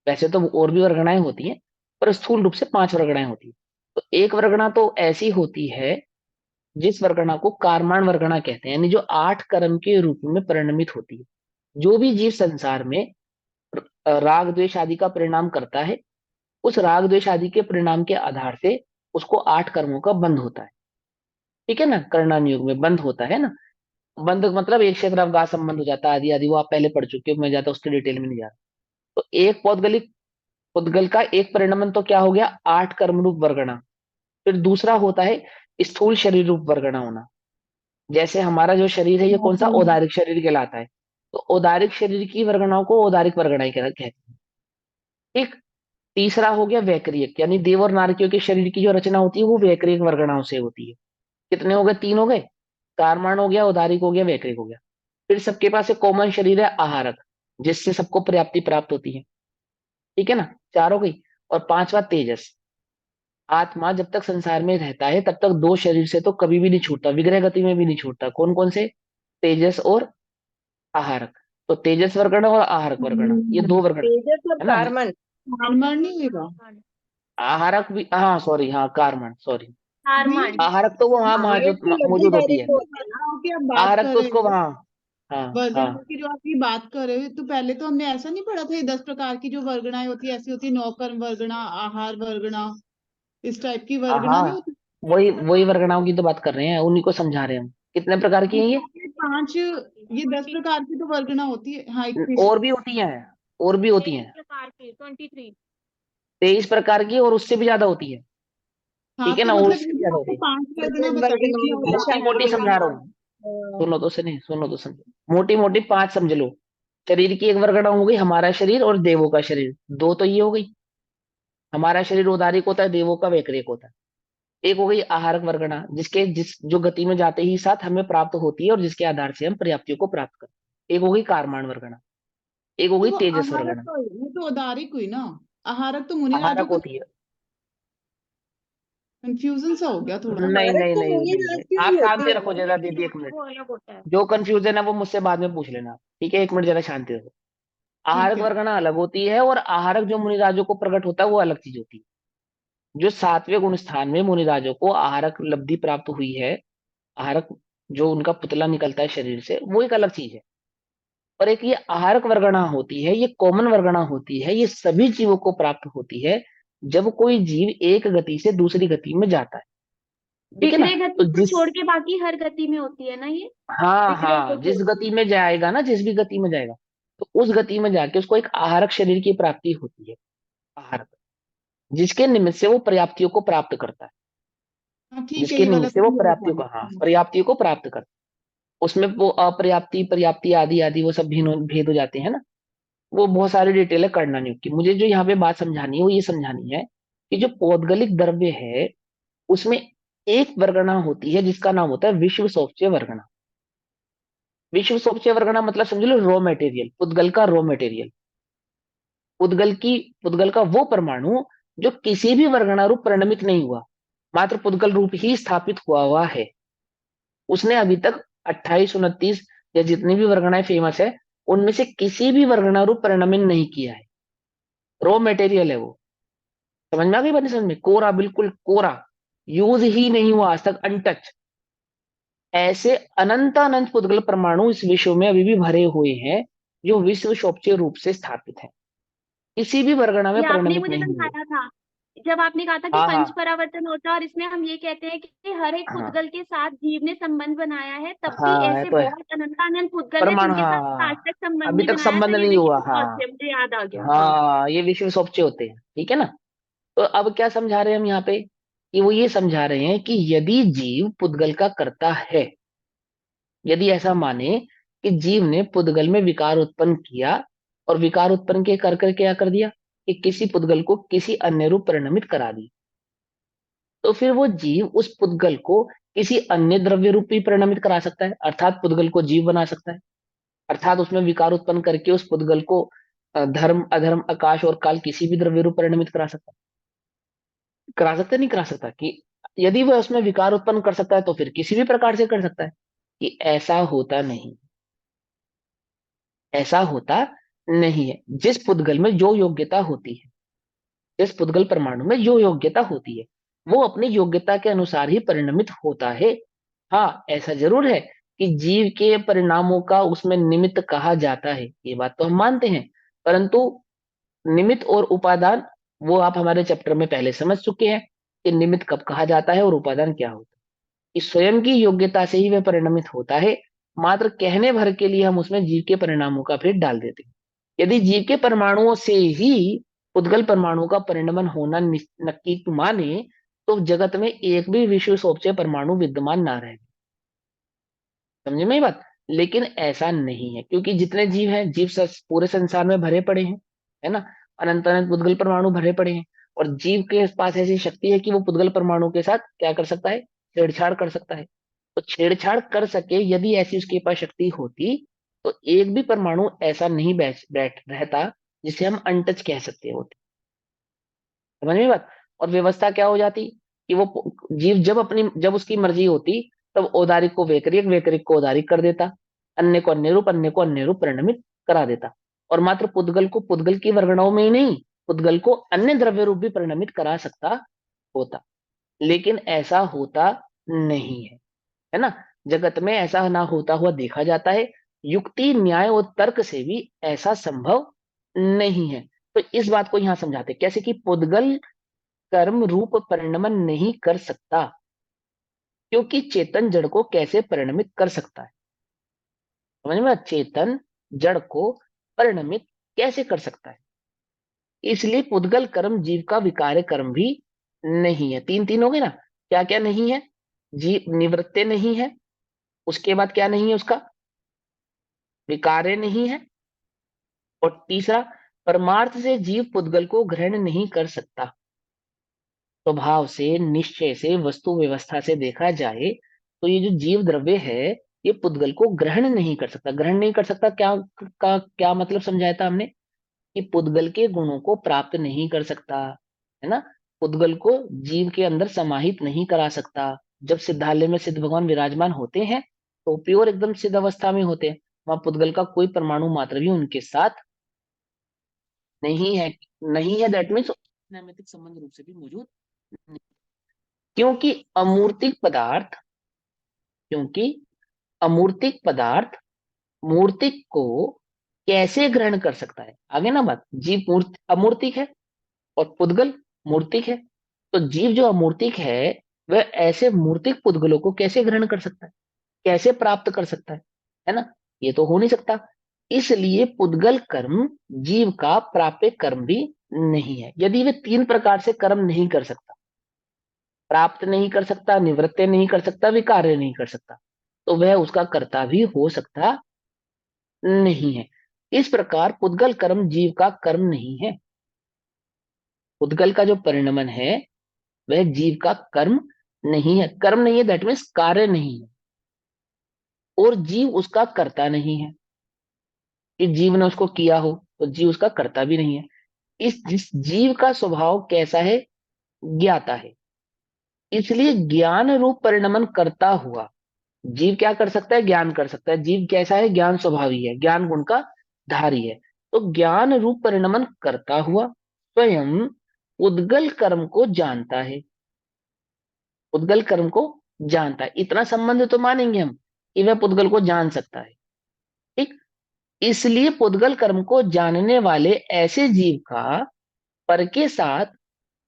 वैसे तो और भी वर्गणाएं होती हैं, पर स्थूल रूप से 5 वर्गणाएं होती हैं। तो एक वर्गणा तो ऐसी होती है जिस वर्गणा को कारमान वर्गणा कहते हैं, यानी जो 8 कर्म के रूप में परिणमित होती है। जो भी जीव संसार में राग द्वेष आदि का परिणाम करता है, उस राग द्वेष आदि के परिणाम के आधार से उसको 8 कर्मों का बंध होता है। ठीक है ना, करणान युग में बंध होता है ना। बंध मतलब एक क्षेत्र अवगाह संबंध हो जाता है, आदि आदि, वो आप पहले पढ़ चुके हो, मैं ज्यादा उसके डिटेल में नहीं जा रहा। तो एक पौद्गलिक, पुद्गल का एक परिणमन तो क्या हो गया? 8 कर्म रूप वर्गणा। फिर दूसरा होता है स्थूल शरीर रूप वर्गणा होना। जैसे हमारा जो शरीर है, ये कौन सा? औदारिक शरीर कहलाता है। तो औदारिक शरीर की वर्गणाओं को औदारिक वर्गणाएं कहते हैं। ठीक। तीसरा हो गया वैक्रियक, यानी देव और नारकियों के शरीर की जो रचना होती है, वो वैक्रियक वर्गणाओं से होती है। कितने हो गए? 3 हो गए। कारमान हो गया, औदारिक हो गया, वैक्रिक हो गया। फिर सबके पास एक कॉमन शरीर है, आहारक, जिससे सबको पर्याप्ति प्राप्त होती है। ठीक है ना, 4 हो गई। और पांचवा तेजस। आत्मा जब तक संसार में रहता है, तब तक 2 शरीर से तो कभी भी नहीं छूटता, विग्रह गति में भी नहीं छूटता। कौन कौन से? तेजस और आहारक। तो तेजस वर्गण और आहारक वर्गण, ये 2 वर्गण तेजस और है ना। कार्बन। हार्मर नहीं होगा आहारक भी, हाँ सॉरी, हाँ कारमन, सॉरी। हारमान। भैया। आहारक तो वो वहां आहारक तो लड्डू मौजूद होती है। डायरेक्ट होता है ना। वर्गणों की आप बात आहारक कर तो रहे उसको हो, वहां, हाँ हाँ। वर्गणों की जो आप ये बात कर रहे हो, तो पहले तो हमने ऐसा नहीं पढ़ा था, ये 10 प्रकार की जो वर्गणाएं होती है ऐसी होती है, नौकर्म वर्गणा, आहार वर्गणा, इस टाइप की वर्गणा नहीं हाँ, होती। वही वही वर्गणाओं की तो बात कर रहे हैं, उन्हीं को समझा रहे हैं हम। कितने प्रकार की ये हैं तो ये? आपने पांच, ये 10 प्रकार की तो वर्गणा होती है, हाँ 21। और भी होती हैं, और भी होती 23 हैं। प्रकार की, 23। 23 प्रकार की, और उससे भी ज्यादा होती है। हाँ ठीक है तो ना, और मतलब उससे ये भी जो ज्यादा होती आपको है। 5 वर्गणा विभिन्न बताई वर्गनों थी में औदारिक मोटी भाषा मोटी समझा रहा वर्गणा। हूँ, सुनो तो सही, सुनो तो समझो। मोटी मोटी 5 समझ लो। शरीर की एक वर्गणा हो गई हमारा शरीर और देवों का शरीर, 2 तो ये हो गई। हमारा शरीर उदारिक होता है, देवों का वैक्रिक होता है। एक हो गई आहारक वर्गणा, जिसके जिस जो गति में जाते ही साथ हमें प्राप्त होती है और जिसके आधार से हम पर्याप्तियों को प्राप्त करते हैं। एक हो गई कारमान वर्गणा। एक हो तो गई वो तेजस आहारक वर्गणा। तो, वो तो औदारिक हुई ना। आहारक तो मुनि राजों आहारक का। होती है। कंफ्यूजन सा हो गया थोड़ा। नहीं आहारक नहीं तो नहीं मुनि नहीं राज नहीं, के आप ही होते शांति हैं रखो ना। जरा दीदी, एक मिनट। वो अलग होता है। जो कंफ्यूजन है वो मुझसे बाद में पूछ लेना, ठीक है? 1 मिनट जरा शांति रखो। ठीक आहारक है। वर्गना अलग होती है, और आहारक जो मुनिराजों को प्रकट होता है वो अलग चीज होती है। जो 7वें गुण स्थान में मुनिराजों को आहारक लब्धि प्राप्त हुई है, आहारक जो उनका पुतला निकलता है शरीर से, वो एक अलग चीज है। और एक ये आहारक वर्गणा होती है, ये कॉमन वर्गणा होती है, ये सभी जीवों को प्राप्त होती है जब कोई जीव एक गति से दूसरी गति में जाता है। ठीक है ना। विक्रय तो गति को जिस, छोड़ के बाकी हर गति में होती है ना ये। हाँ विक्रय को हाँ, जिस छोड़ के। गति में जाएगा ना, जिस भी गति में जाएगा, तो उस गति में जाके उसको एक आहारक शरीर की प्राप्ति होती है। आहारक, जिसके निमित्त से वो पर्याप्तियों को प्राप्त करता है। हाँ ठीक है, जिसके ये वाला निमित्त से वो सही वाला पर्याप्तियों को, हाँ, पॉइंट। पर्याप्तियों को प्राप्त करता है। उसमें वो अपर्याप्ति, पर्याप्ति आदि आदि वो सब भेद हो जाते हैं ना। वो बहुत सारी डिटेल है, करना नहीं की। मुझे जो यहाँ पे बात समझानी है वो ये समझानी है कि जो पौद्गलिक द्रव्य है, उसमें एक वर्गणा होती है जिसका नाम होता है विश्व सोपचय वर्गणा। विश्व सोपचय वर्गणा मतलब समझ लो रॉ मटेरियल, पुद्गल का रॉ मटेरियल। पुद्गल का वो परमाणु जो किसी भी वर्गणा रूप परिणमित नहीं हुआ, मात्र पुद्गल रूप ही स्थापित हुआ हुआ है। उसने अभी तक 28, 29 या जितनी भी वर्गणाएं फेमस है उनमें से किसी भी वर्गणा रूप परिणमित नहीं किया है। रॉ मटेरियल है वो। समझ में आ गई बात? नहीं समझ में? कोरा, बिल्कुल कोरा, यूज ही नहीं हुआ आज तक, अनटच। ऐसे अनंत अनंत पुद्गल परमाणु इस विश्व में अभी भी भरे हुए हैं जो विश्व शोभचे रूप से स्थापित है, किसी भी वर्गणा में ये आपने परिणमित मुझे नहीं हुए। समझाया था जब आपने कहा था कि हाँ पंच हाँ परावर्तन होता है, और इसमें हम ये कहते हैं कि हर एक हाँ पुद्गल के साथ जीव ने संबंध बनाया है, तब भी हाँ, है ऐसे तो है। बहुत अनंत पुद्गल है परमाणु, जिनके साथ आज हाँ, तक संबंध अभी नहीं तक बनाया, तो संबंध ये नहीं हुआ, विश्व हाँ। चौथ है, मुझे याद आ गया। हाँ। हाँ, ये विश्व शोभचे होते हैं, ठीक है ना। तो अब क्या समझा रहे हैं हम यहाँ पे, कि वो ये समझा रहे हैं कि यदि जीव पुद्गल का करता है, यदि ऐसा माने कि जीव ने पुद्गल में विकार उत्पन्न किया, और विकार उत्पन्न के कर कर क्या कर दिया, कि किसी पुद्गल को किसी अन्य रूप परिणमित करा दी, तो फिर वो जीव उस पुद्गल को किसी अन्य द्रव्य रूप भी परिणमित करा सकता है, अर्थात पुद्गल को जीव बना सकता है। अर्थात उसमें विकार उत्पन्न करके उस पुद्गल को धर्म अधर्म आकाश और काल किसी भी द्रव्य रूप परिणमित करा सकता है, नहीं करा सकता? कि यदि वह उसमें विकार उत्पन्न कर सकता है तो फिर किसी भी प्रकार से कर सकता है। कि ऐसा होता नहीं, ऐसा होता नहीं है। जिस पुद्गल में जो योग्यता होती है, जिस पुद्गल परमाणु में जो योग्यता होती है, वो अपनी योग्यता के अनुसार ही परिणमित होता है। हाँ, ऐसा जरूर है कि जीव के परिणामों का उसमें निमित्त कहा जाता है, ये बात तो हम मानते हैं। परंतु निमित्त और उपादान, वो आप हमारे चैप्टर में पहले समझ चुके हैं कि निमित्त कब कहा जाता है और उपादान क्या होता है। कि स्वयं की योग्यता से ही वह परिणमित होता है, मात्र कहने भर के लिए हम उसमें जीव के परिणामों का भेद डाल देते हैं। यदि जीव के परमाणुओं से ही उद्गल परमाणु का परिणमन होना नक्की माने, तो जगत में एक भी विश्व सोपचे परमाणु विद्यमान ना रहे। समझे मेरी बात? लेकिन ऐसा नहीं है, क्योंकि जितने जीव हैं, जीव पूरे संसार में भरे पड़े हैं, है ना। अनंत अनंत पुद्गल परमाणु भरे पड़े हैं, और जीव के पास ऐसी शक्ति है कि वो पुद्गल परमाणु के साथ क्या कर सकता है, छेड़छाड़ कर सकता है। तो छेड़छाड़ कर सके, यदि ऐसी उसके पास शक्ति होती, तो एक भी परमाणु ऐसा नहीं बैठ बैठ रहता जिसे हम अनटच कह सकते होते। समझ में बात? और व्यवस्था क्या हो जाती, कि वो जीव जब उसकी मर्जी होती, तब औदारिक को वैकरिक, वैकरिक को औदारिक कर देता, अन्य को अन्य रूप, अन्य को अन्य रूप परिणमित करा देता। और मात्र पुद्गल को पुद्गल की वर्गणाओं में ही नहीं, पुद्गल को अन्य द्रव्य रूप भी परिणमित करा सकता होता। लेकिन ऐसा होता नहीं है ना। जगत में ऐसा ना होता हुआ देखा जाता है। युक्ति, न्याय और तर्क से भी ऐसा संभव नहीं है। तो इस बात को यहां समझाते हैं। कैसे? कि पुद्गल कर्म रूप परिणमन नहीं कर सकता, क्योंकि चेतन जड़ को कैसे परिणमित कर सकता है? समझ में? चेतन जड़ को परिणमित कैसे कर सकता है? इसलिए पुद्गल कर्म जीव का विकार्य कर्म भी नहीं है। तीन तीन हो गए ना। क्या क्या नहीं है? जीव निवृत्ति नहीं है, उसके बाद क्या नहीं है उसका, विकार्य नहीं है, और तीसरा, परमार्थ से जीव पुद्गल को ग्रहण नहीं कर सकता। स्वभाव से, निश्चय से, वस्तु व्यवस्था से देखा जाए तो ये जो जीव द्रव्य है, ये पुद्गल को ग्रहण नहीं कर सकता। ग्रहण नहीं कर सकता क्या मतलब समझाया था हमने, कि पुद्गल के गुणों को प्राप्त नहीं कर सकता, है ना। पुद्गल को जीव के अंदर समाहित नहीं करा सकता। जब सिद्धालय में सिद्ध भगवान विराजमान होते हैं, तो प्योर एकदम सिद्ध अवस्था में होते हैं। वहां पुद्गल का कोई परमाणु मात्र भी उनके साथ नहीं है। नहीं है, दैट मीन्स नैमित्तिक संबंध रूप से भी मौजूद नहीं। क्योंकि अमूर्तिक पदार्थ, क्योंकि अमूर्तिक पदार्थ मूर्तिक को कैसे ग्रहण कर सकता है? आगे ना बात, जीव अमूर्तिक है और पुद्गल मूर्तिक है। तो जीव जो अमूर्तिक है, वह ऐसे मूर्तिक पुद्गलों को कैसे ग्रहण कर सकता है, कैसे प्राप्त कर सकता है ना। ये तो हो नहीं सकता। इसलिए पुद्गल कर्म जीव का प्राप्य कर्म भी नहीं है। यदि वे तीन प्रकार से कर्म नहीं कर सकता, प्राप्त नहीं कर सकता, निवृत्ति नहीं कर सकता, विकार्य नहीं कर सकता, तो वह उसका कर्ता भी हो सकता नहीं है। इस प्रकार पुद्गल कर्म जीव का कर्म नहीं है। पुद्गल का जो परिणमन है, वह जीव का कर्म नहीं है। कर्म नहीं है, दैट मीन्स कार्य नहीं है। और जीव उसका कर्ता नहीं है, कि जीव ने उसको किया हो, तो जीव उसका कर्ता भी नहीं है। इस जिस जीव का स्वभाव कैसा है, ज्ञाता है। इसलिए ज्ञान रूप परिणमन करता हुआ जीव क्या कर सकता है? ज्ञान कर सकता है। जीव कैसा है? ज्ञान स्वभावी है, ज्ञान गुण का धारी है। तो ज्ञान रूप परिणमन करता हुआ स्वयं उद्गल कर्म को जानता है, उद्गल कर्म को जानता है। इतना संबंध तो मानेंगे हम कि वह पुद्गल को जान सकता है। ठीक। इसलिए पुद्गल कर्म को जानने वाले ऐसे जीव का पर के साथ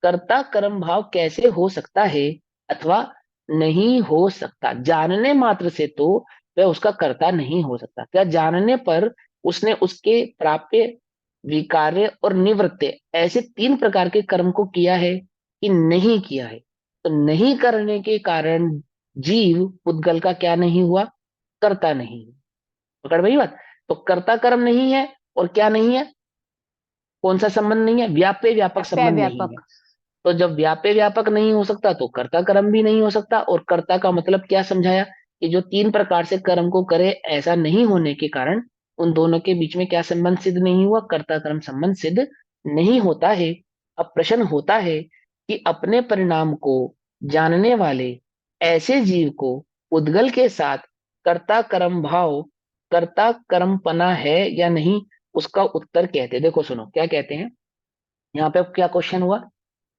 कर्ता कर्म भाव कैसे हो सकता है अथवा नहीं हो सकता? जानने मात्र से तो वह उसका कर्ता नहीं हो सकता। क्या जानने पर उसने उसके प्राप्य, विकार्य और निवृत्य ऐसे तीन प्रकार के कर्म को किया है कि नहीं किया है? तो नहीं करने के कारण जीव पुद्गल का क्या नहीं हुआ? कर्ता नहीं। पकड़ भाई बात। तो कर्ता कर्म नहीं है और क्या नहीं है? कौन सा संबंध नहीं है? व्याप्य व्यापक व्याप्य संबंध नहीं है। व्यापक। तो जब व्याप्य व्यापक नहीं हो सकता तो कर्ता कर्म भी नहीं हो सकता। और कर्ता का मतलब क्या समझाया? कि जो तीन प्रकार से कर्म को करे, ऐसा नहीं होने के कारण उन दोनों के बीच में क्या संबंध सिद्ध नहीं हुआ? कर्ता कर्म संबंध सिद्ध नहीं होता है। अब प्रश्न होता है कि अपने परिणाम को जानने वाले ऐसे जीव को उद्गल के साथ कर्ता कर्म भाव, कर्ता कर्मपना है या नहीं? उसका उत्तर कहते, देखो सुनो क्या कहते हैं। यहाँ पे अब क्या क्वेश्चन हुआ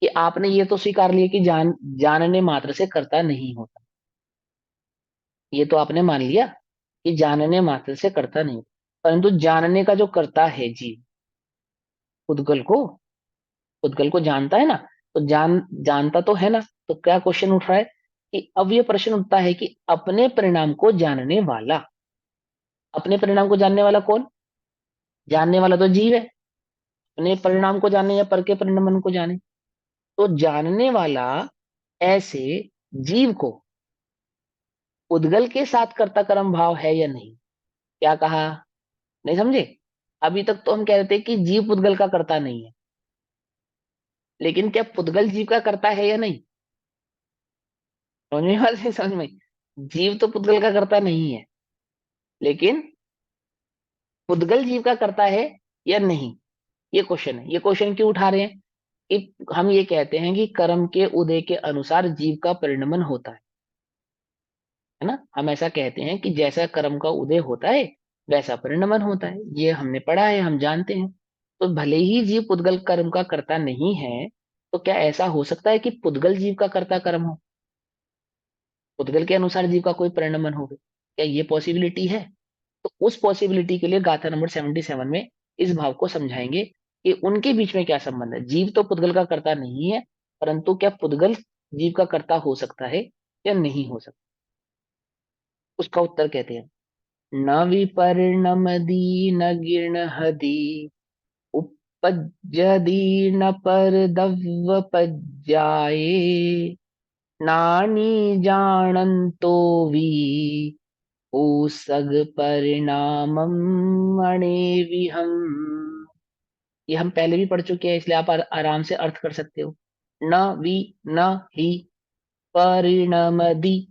कि आपने ये तो स्वीकार लिया कि जानने मात्र से कर्ता नहीं होता। ये तो आपने मान लिया कि जानने मात्र से कर्ता नहीं होता, परंतु जानने का जो कर्ता है जीव, उद्गल को, उद्गल को जानता है ना, तो जानता तो है ना। तो क्या क्वेश्चन उठ रहा है कि अब ये प्रश्न उठता है कि अपने परिणाम को जानने वाला, अपने परिणाम को जानने वाला कौन? जानने वाला तो जीव है। अपने परिणाम को जाने या पर के परिणाम को जाने, तो जानने वाला ऐसे जीव को उद्गल के साथ कर्ता कर्म भाव है या नहीं? क्या कहा? नहीं समझे? अभी तक तो हम कह रहे थे कि जीव पुद्गल का कर्ता नहीं है, लेकिन क्या पुद्गल जीव का कर्ता है या नहीं? समझ में बात है? समझ में? जीव तो पुद्गल का कर्ता नहीं है, लेकिन पुद्गल जीव का कर्ता है या नहीं, ये क्वेश्चन है। ये क्वेश्चन क्यों उठा रहे हैं? कि हम ये कहते हैं कि कर्म के उदय के अनुसार जीव का परिणमन होता है ना। हम ऐसा कहते हैं कि जैसा कर्म का उदय होता है वैसा परिणमन होता है। ये हमने पढ़ा है, हम जानते हैं। तो भले ही जीव पुद्गल कर्म का कर्ता नहीं है, तो क्या ऐसा हो सकता है कि पुद्गल जीव का कर्ता कर्म हो, पुद्गल के अनुसार जीव का कोई परिणमन हो? क्या ये पॉसिबिलिटी है? तो उस पॉसिबिलिटी के लिए गाथा नंबर 77 में इस भाव को समझाएंगे कि उनके बीच में क्या संबंध है। जीव तो पुद्गल का कर्ता नहीं है, परंतु क्या पुद्गल जीव का कर्ता हो सकता है या नहीं हो सकता? उसका उत्तर कहते हैं, न विपर्णमदी न गिणहदी उपपज्यदी न परदव्वपज्याये नानी जानन्तो वि ऊसग परिणामम अणे विहम। ये हम पहले भी पढ़ चुके हैं, इसलिए आप आराम से अर्थ कर सकते हो। न वि, न ही, परिणमदी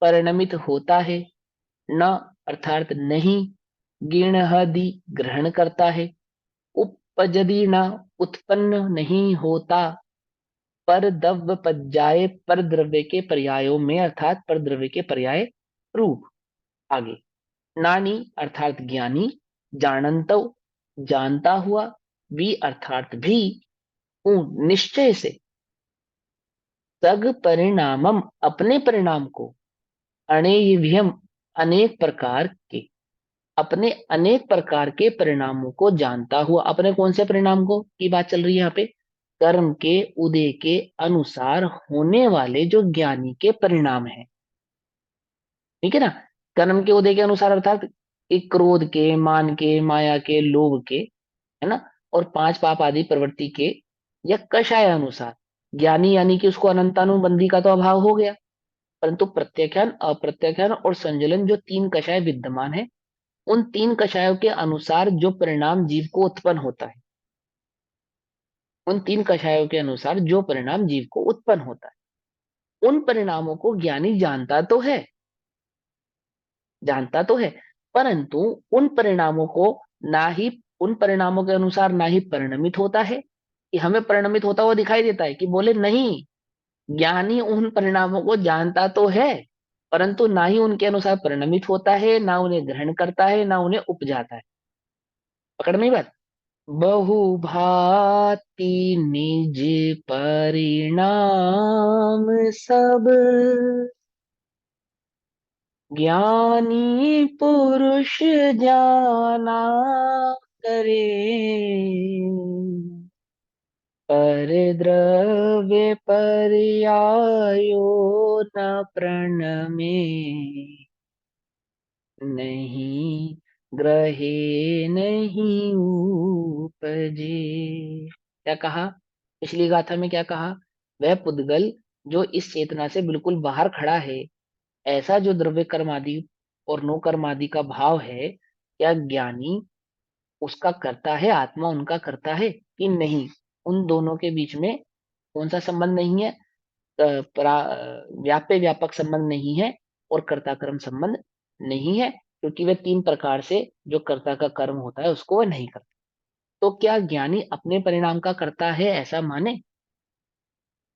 परिणमित होता है, न अर्थात नहीं, गिणहदि ग्रहण करता है, उपपजदि न उत्पन्न नहीं होता, पर द्रव्य पज्जाए पर द्रव्य के पर्यायों में अर्थात पर द्रव्य के पर्याय रूप। आगे, नानी अर्थात ज्ञानी, जानंतो जानता हुआ, भी अर्थात भी, निश्चय से, सग परिणामम अपने परिणाम को, अणेव्यम अनेक प्रकार के, अपने अनेक प्रकार के परिणामों को जानता हुआ। अपने कौन से परिणाम को की बात चल रही है यहाँ पे? कर्म के उदय के अनुसार होने वाले जो ज्ञानी के परिणाम है। ठीक है ना। कर्म के उदय के अनुसार अर्थात एक क्रोध के, मान के, माया के, लोभ के, है ना, और पांच पाप आदि प्रवृत्ति के, या कषाय अनुसार। ज्ञानी यानी कि उसको अनंतानुबंधी का तो अभाव हो गया, परंतु प्रत्याख्यान, अप्रत्याख्यान और संजलन जो तीन कषाय विद्यमान है, उन तीन कषायों के अनुसार जो परिणाम जीव को उत्पन्न होता है, उन तीन कषायों के अनुसार जो परिणाम जीव को उत्पन्न होता है, उन परिणामों को ज्ञानी जानता तो है, जानता तो है, परंतु उन परिणामों को ना ही, उन परिणामों के अनुसार ना ही परिणमित होता है कि हमें परिणमित होता हुआ दिखाई देता है, कि बोले नहीं, ज्ञानी उन परिणामों को जानता तो है, परंतु ना ही उनके अनुसार परिणमित होता है, ना उन्हें ग्रहण करता है, ना उन्हें उपजाता है। पकड़ में बात। बहुभांति निज परिणाम सब, ज्ञानी पुरुष जाना करे, पर द्रव्य पर्यायो न प्रणमे, नहीं ग्रहे नहीं उपजे। क्या कहा? पिछली गाथा में क्या कहा? वह पुद्गल जो इस चेतना से बिल्कुल बाहर खड़ा है, ऐसा जो द्रव्य कर्मादि और नो कर्मादि का भाव है, क्या ज्ञानी उसका करता है, आत्मा उनका करता है कि नहीं? उन दोनों के बीच में कौन सा संबंध नहीं है? व्याप्य व्यापक संबंध नहीं है और कर्ता कर्म संबंध नहीं है, क्योंकि वह तीन प्रकार से जो कर्ता का कर्म होता है उसको वह नहीं करता। तो क्या ज्ञानी अपने परिणाम का करता है ऐसा माने?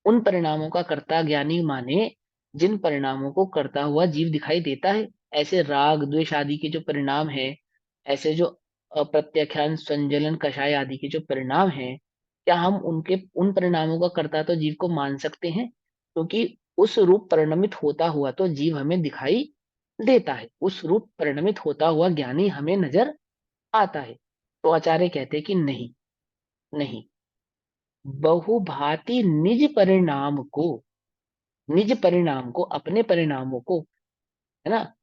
उन परिणामों का कर्ता ज्ञानी माने जिन परिणामों को करता हुआ जीव दिखाई देता है। ऐसे राग द्वेष आदि के जो परिणाम है, ऐसे जो अप्रत्याख्यान संजलन कषाय आदि के जो परिणाम है, क्या हम उनके उन परिणामों का कर्ता तो जीव को मान सकते हैं? क्योंकि उस रूप परिणमित होता हुआ तो जीव हमें दिखाई देता है, उस रूप परिणमित होता हुआ ज्ञानी हमें नजर आता है। तो आचार्य कहते हैं कि नहीं, नहीं, बहुभांति निज परिणाम को, अपने परिणामों को, है ना,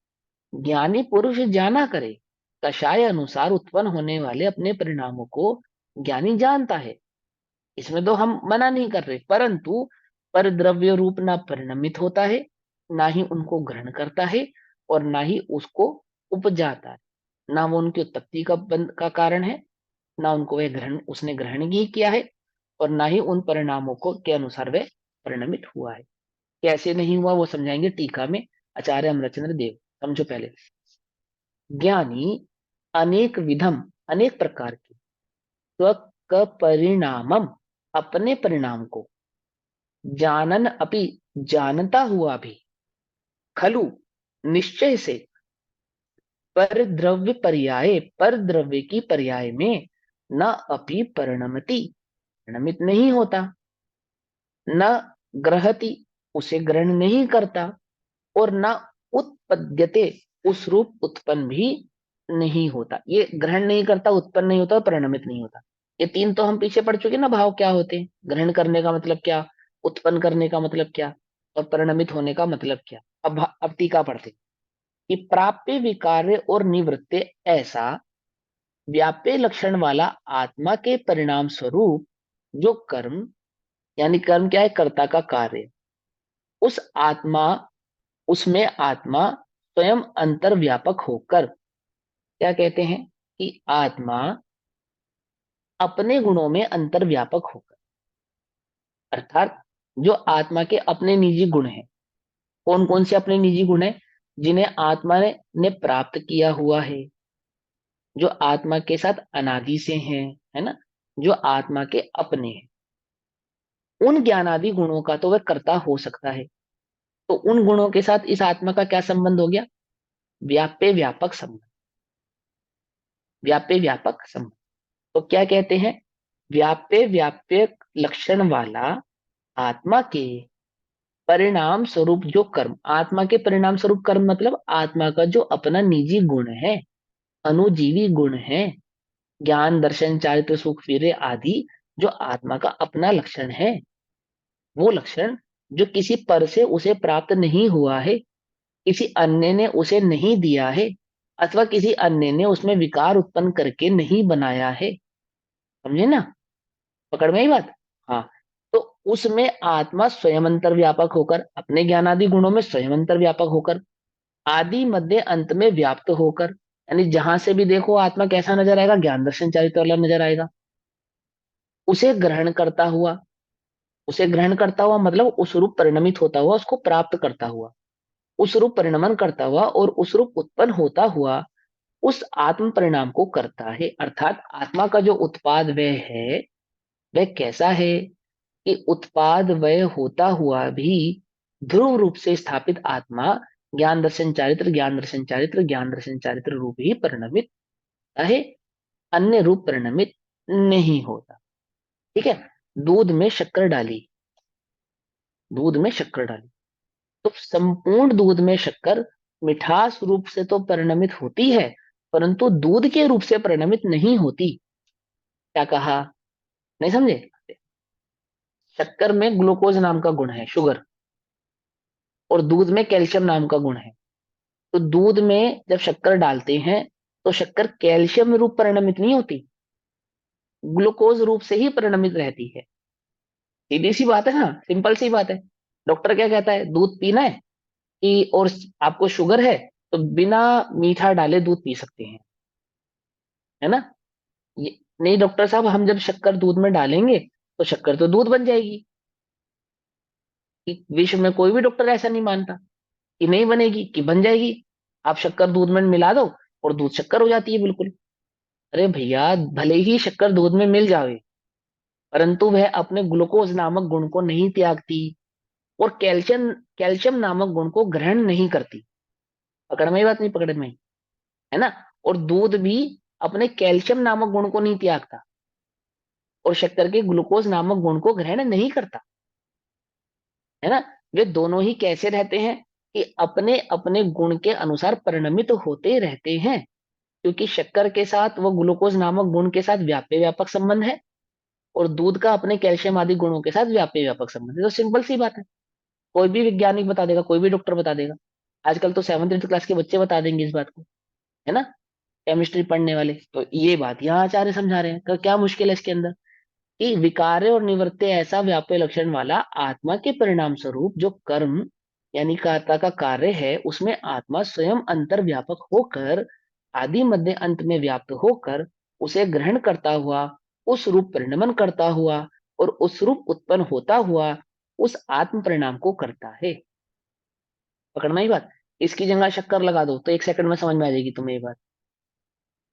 ज्ञानी पुरुष जाना करे। कषाय अनुसार उत्पन्न होने वाले अपने परिणामों को ज्ञानी जानता है, इसमें तो हम मना नहीं कर रहे, परंतु पर द्रव्य रूप ना परिणमित होता है, ना ही उनको ग्रहण करता है, और ना ही उसको उपजाता है। ना वो उनकी उत्पत्ति का बंध का कारण है, ना उनको वह ग्रहण उसने ग्रहण ही किया है, और ना ही उन परिणामों को के अनुसार वह परिणमित हुआ है। कैसे नहीं हुआ वो समझाएंगे टीका में आचार्य अमरचंद्र देव। समझो पहले। ज्ञानी अनेक विधम, अनेक प्रकार की, स्व परिणामम, अपने परिणाम को, जानन अपि, जानता हुआ भी, खलु निश्चय से, पर द्रव्य पर्याय, पर द्रव्य की पर्याय में, न अपि परिणमति, परिणमित नहीं होता, न ग्रहति, उसे ग्रहण नहीं करता, और न उत्पद्यते, उस रूप उत्पन्न भी नहीं होता। ये ग्रहण नहीं करता, उत्पन्न नहीं होता और परिणमित नहीं होता। ये तीन तो हम पीछे पढ़ चुके ना भाव क्या होते हैं। ग्रहण करने का मतलब क्या, उत्पन्न करने का मतलब क्या, और परिणमित होने का मतलब क्या। अब टीका पढ़ते कि प्राप्य विकार्य और निवृत्ति ऐसा व्याप्य लक्षण वाला आत्मा के परिणाम स्वरूप जो कर्म, यानी कर्म क्या है, कर्ता का कार्य, उस आत्मा, उसमें आत्मा स्वयं अंतर्व्यापक होकर, क्या कहते हैं कि आत्मा अपने गुणों में अंतर्व्यापक होकर, अर्थात जो आत्मा के अपने निजी गुण हैं। कौन कौन से अपने निजी गुण हैं? जिन्हें आत्मा ने प्राप्त किया हुआ है, जो आत्मा के साथ अनादि से हैं, है ना, जो आत्मा के अपने हैं, उन ज्ञानादि गुणों का तो वह कर्ता हो सकता है। तो उन गुणों के साथ इस आत्मा का क्या संबंध हो गया? व्याप्य व्यापक संबंध, व्याप्य व्यापक संबंध। तो क्या कहते हैं? व्याप्य व्याप्य लक्षण वाला आत्मा के परिणाम स्वरूप जो कर्म, आत्मा के परिणाम स्वरूप कर्म मतलब आत्मा का जो अपना निजी गुण है, अनुजीवी गुण है, ज्ञान दर्शन चारित्र सुख वीर्य आदि, जो आत्मा का अपना लक्षण है, वो लक्षण जो किसी पर से उसे प्राप्त नहीं हुआ है, किसी अन्य ने उसे नहीं दिया है, अथवा किसी अन्य ने उसमें विकार उत्पन्न करके नहीं बनाया है। समझे ना? पकड़ में आई बात? हाँ। तो उसमें आत्मा स्वयं अंतर्व्यापक होकर, अपने ज्ञानादि गुणों में स्वयं अंतर्व्यापक होकर, आदि मध्य अंत में व्याप्त होकर, यानी जहां से भी देखो आत्मा कैसा नजर आएगा? ज्ञान दर्शन चारित्र वाला नजर आएगा। उसे ग्रहण करता हुआ, उसे ग्रहण करता हुआ मतलब उस रूप परिणमित होता हुआ, उसको प्राप्त करता हुआ, उस रूप परिणमन करता हुआ, और उस रूप उत्पन्न होता हुआ उस आत्म परिणाम को करता है। अर्थात आत्मा का जो उत्पाद वह है, वह कैसा है कि उत्पाद वह होता हुआ भी ध्रुव रूप से स्थापित आत्मा ज्ञान दर्शन चारित्र, ज्ञान दर्शन चारित्र, ज्ञान दर्शन चारित्र रूप ही परिणमित है, अन्य रूप परिणमित नहीं होता। ठीक है। दूध में शक्कर डाली, दूध में शक्कर डाली, तो संपूर्ण दूध में शक्कर मिठास रूप से तो परिणमित होती है, परंतु दूध के रूप से परिणमित नहीं होती। क्या कहा? नहीं समझे? शक्कर में ग्लूकोज नाम का गुण है, शुगर, और दूध में कैल्शियम नाम का गुण है। तो दूध में जब शक्कर डालते हैं तो शक्कर कैल्शियम रूप परिणमित नहीं होती, ग्लूकोज रूप से ही परिणमित रहती है। सीधी सी बात है ना, सिंपल सी बात है। डॉक्टर क्या कहता है? दूध पीना है कि, और आपको शुगर है तो बिना मीठा डाले दूध पी सकते हैं, है ना? नहीं डॉक्टर साहब, हम जब शक्कर दूध में डालेंगे तो शक्कर तो दूध बन जाएगी। कि विश्व में कोई भी डॉक्टर ऐसा नहीं मानता कि नहीं बनेगी, कि बन जाएगी। आप शक्कर दूध में मिला दो और दूध शक्कर हो जाती है बिल्कुल। अरे भैया, भले ही शक्कर दूध में मिल जावे, परंतु वह अपने ग्लूकोज नामक गुण को नहीं त्यागती और कैल्शियम कैल्शियम नामक गुण को ग्रहण नहीं करती। पकड़ में ही बात? नहीं पकड़ में? है ना? और दूध भी अपने कैल्शियम नामक गुण को नहीं त्यागता और शक्कर के ग्लूकोज नामक गुण को ग्रहण नहीं करता, है ना? वे दोनों ही कैसे रहते हैं कि अपने अपने गुण के अनुसार परिणमित होते रहते हैं, क्योंकि शक्कर के साथ वो ग्लूकोज नामक गुण के साथ व्याप्य व्यापक संबंध है और दूध का अपने कैल्शियम आदि गुणों के साथ व्याप्य व्यापक संबंध है। तो सिंपल सी बात है, कोई भी वैज्ञानिक बता देगा, कोई भी डॉक्टर बता देगा। आजकल तो 7th 8th क्लास के बच्चे बता देंगे इस बात को, है ना? केमिस्ट्री पढ़ने वाले। तो ये बात यहाँ आचार्य समझा रहे हैं। क्या मुश्किल है इसके अंदर? कि विकार्य और निवृत्ति ऐसा व्याप्य लक्षण वाला आत्मा के परिणाम स्वरूप जो कर्म यानी कर्ता का कार्य है, उसमें आत्मा स्वयं अंतर व्यापक होकर आदि मध्य अंत में व्याप्त होकर उसे ग्रहण करता हुआ, उस रूप परिणमन करता हुआ और उस रूप उत्पन्न होता हुआ उस आत्म परिणाम को करता है। पकड़ना ही बात। इसकी जगह शक्कर लगा दो तो 1 सेकंड में समझ में आ जाएगी तुम्हें ये बात।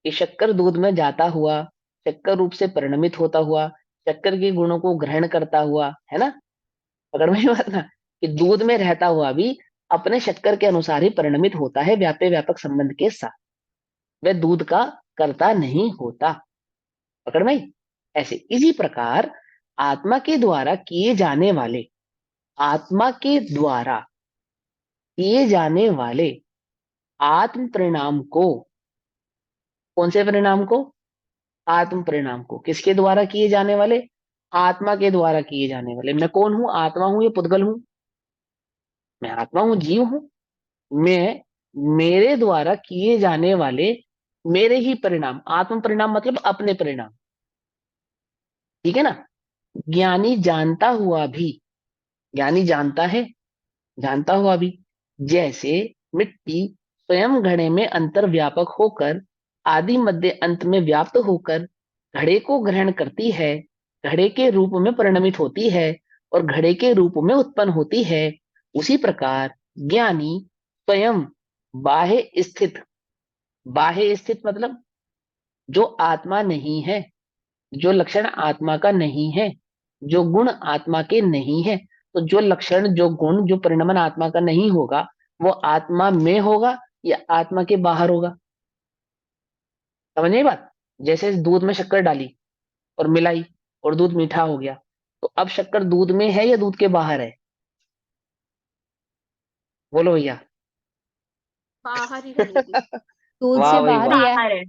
कि शक्कर दूध में जाता हुआ, शक्कर रूप से परिणमित होता हुआ, शक्कर के गुणों को ग्रहण करता हुआ, है ना? अगर मैं बात ना, कि दूध में रहता हुआ भी अपने शक्कर के अनुसार ही परिणमित होता है व्याप्य व्यापक संबंध के साथ, वह दूध का कर्ता नहीं होता। पकड़ में आई? ऐसे इसी प्रकार आत्मा के द्वारा किए जाने वाले, आत्मा के द्वारा किए जाने वाले आत्म परिणाम को, कौन से परिणाम को? आत्म परिणाम को। किसके द्वारा किए जाने वाले? आत्मा के द्वारा किए जाने वाले। मैं कौन हूं? आत्मा हूं या पुद्गल हूं? मैं आत्मा हूं, जीव हूं। मैं, मेरे द्वारा किए जाने वाले मेरे ही परिणाम, आत्म परिणाम मतलब अपने परिणाम, ठीक है ना? ज्ञानी जानता हुआ भी, ज्ञानी जानता है, जानता हुआ भी, जैसे मिट्टी स्वयं घड़े में अंतर व्यापक होकर आदि मध्य अंत में व्याप्त होकर घड़े को ग्रहण करती है, घड़े के रूप में परिणमित होती है और घड़े के रूप में उत्पन्न होती है, उसी प्रकार ज्ञानी स्वयं बाह्य स्थित, बाह्य स्थित मतलब जो आत्मा नहीं है, जो लक्षण आत्मा का नहीं है, जो गुण आत्मा के नहीं है, तो जो लक्षण, जो गुण, जो परिणमन आत्मा का नहीं होगा, वो आत्मा में होगा या आत्मा के बाहर होगा? समझ नहीं बात? जैसे दूध में शक्कर डाली और मिलाई और दूध मीठा हो गया, तो अब शक्कर दूध में है या दूध के बाहर है? बोलो भैया। बाहर ही रहेगी। दूध वाह से भाई बाहर वाह, ही है। बाहर है,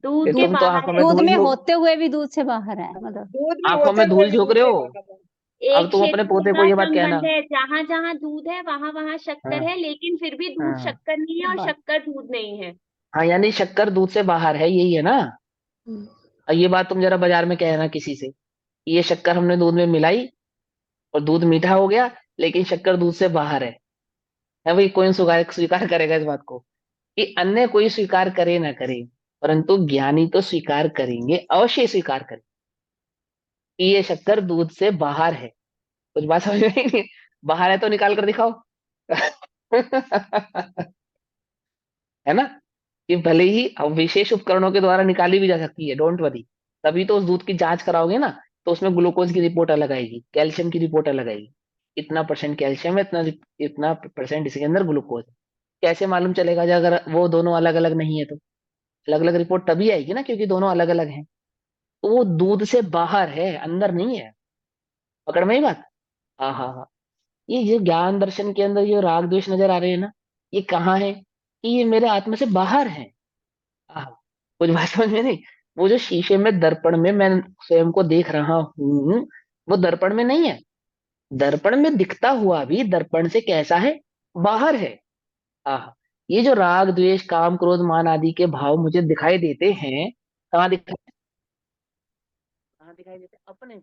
दूध ये के तुम तो बाहर आंखों है। में दूध धूल में झोंक, होते हुए भी दूध से बाहर है, मतलब दूध में आंखों होते में हुए धूल भी झोंक दूध रहे से हो। बाहर है। अब एक तुम अपने पोते को क्षेत्रफल ये का बात कहना। संबंध है, जहां जहां दूध है वहां वहां शक्कर हाँ है, लेकिन फिर भी दूध हाँ शक्कर नहीं है और बा- शक्कर दूध नहीं है। हाँ, यानी शक्कर दूध से बाहर है, यही है ना? हम्म, और ये बात तुम जरा बाजार में कहना किसी से, ये शक्कर हमने दूध में मिलाई और दूध मीठा हो गया, लेकिन शक्कर दूध से बाहर है भाई? कोई स्वीकार स्वीकार करेगा इस बात को? कि अन्य कोई स्वीकार करे ना करे, परंतु ज्ञानी तो स्वीकार करेंगे, अवश्य स्वीकार करें कि ये शक्कर दूध से बाहर है। कुछ बात समझ में आई नहीं? बाहर है तो निकाल कर दिखाओ। है ना? कि भले ही अब विशेष उपकरणों के द्वारा निकाली भी जा सकती है, डोंट वरी। तभी तो उस दूध की जांच कराओगे ना, तो उसमें ग्लूकोज की रिपोर्ट अलग आएगी, कैल्शियम की रिपोर्ट अलग आएगी, इतना परसेंट कैल्शियम है, इतना इतना परसेंट इसके अंदर ग्लूकोज है। कैसे मालूम चलेगा जब अगर वो दोनों अलग अलग नहीं है तो? अलग अलग रिपोर्ट तभी आएगी ना, क्योंकि दोनों अलग अलग हैं। तो वो दूध से बाहर है, अंदर नहीं है। पकड़ में ही बात। हाँ हाँ हाँ। ये जो ज्ञान दर्शन के अंदर ये राग द्वेष नजर आ रहे हैं ना, ये कहाँ है? कि ये मेरे आत्मा से बाहर है। हाँ, कुछ बात समझ में नहीं। वो जो शीशे में दर्पण में मैं स्वयं को देख रहा हूँ, वो दर्पण में नहीं है। दर्पण में दिखता हुआ भी दर्पण से कैसा है? बाहर है। आह, ये जो राग द्वेष काम क्रोध मान आदि के भाव मुझे दिखाई देते हैं, कहाँ दिखाई, कहाँ दिखाई देते हैं? अपने,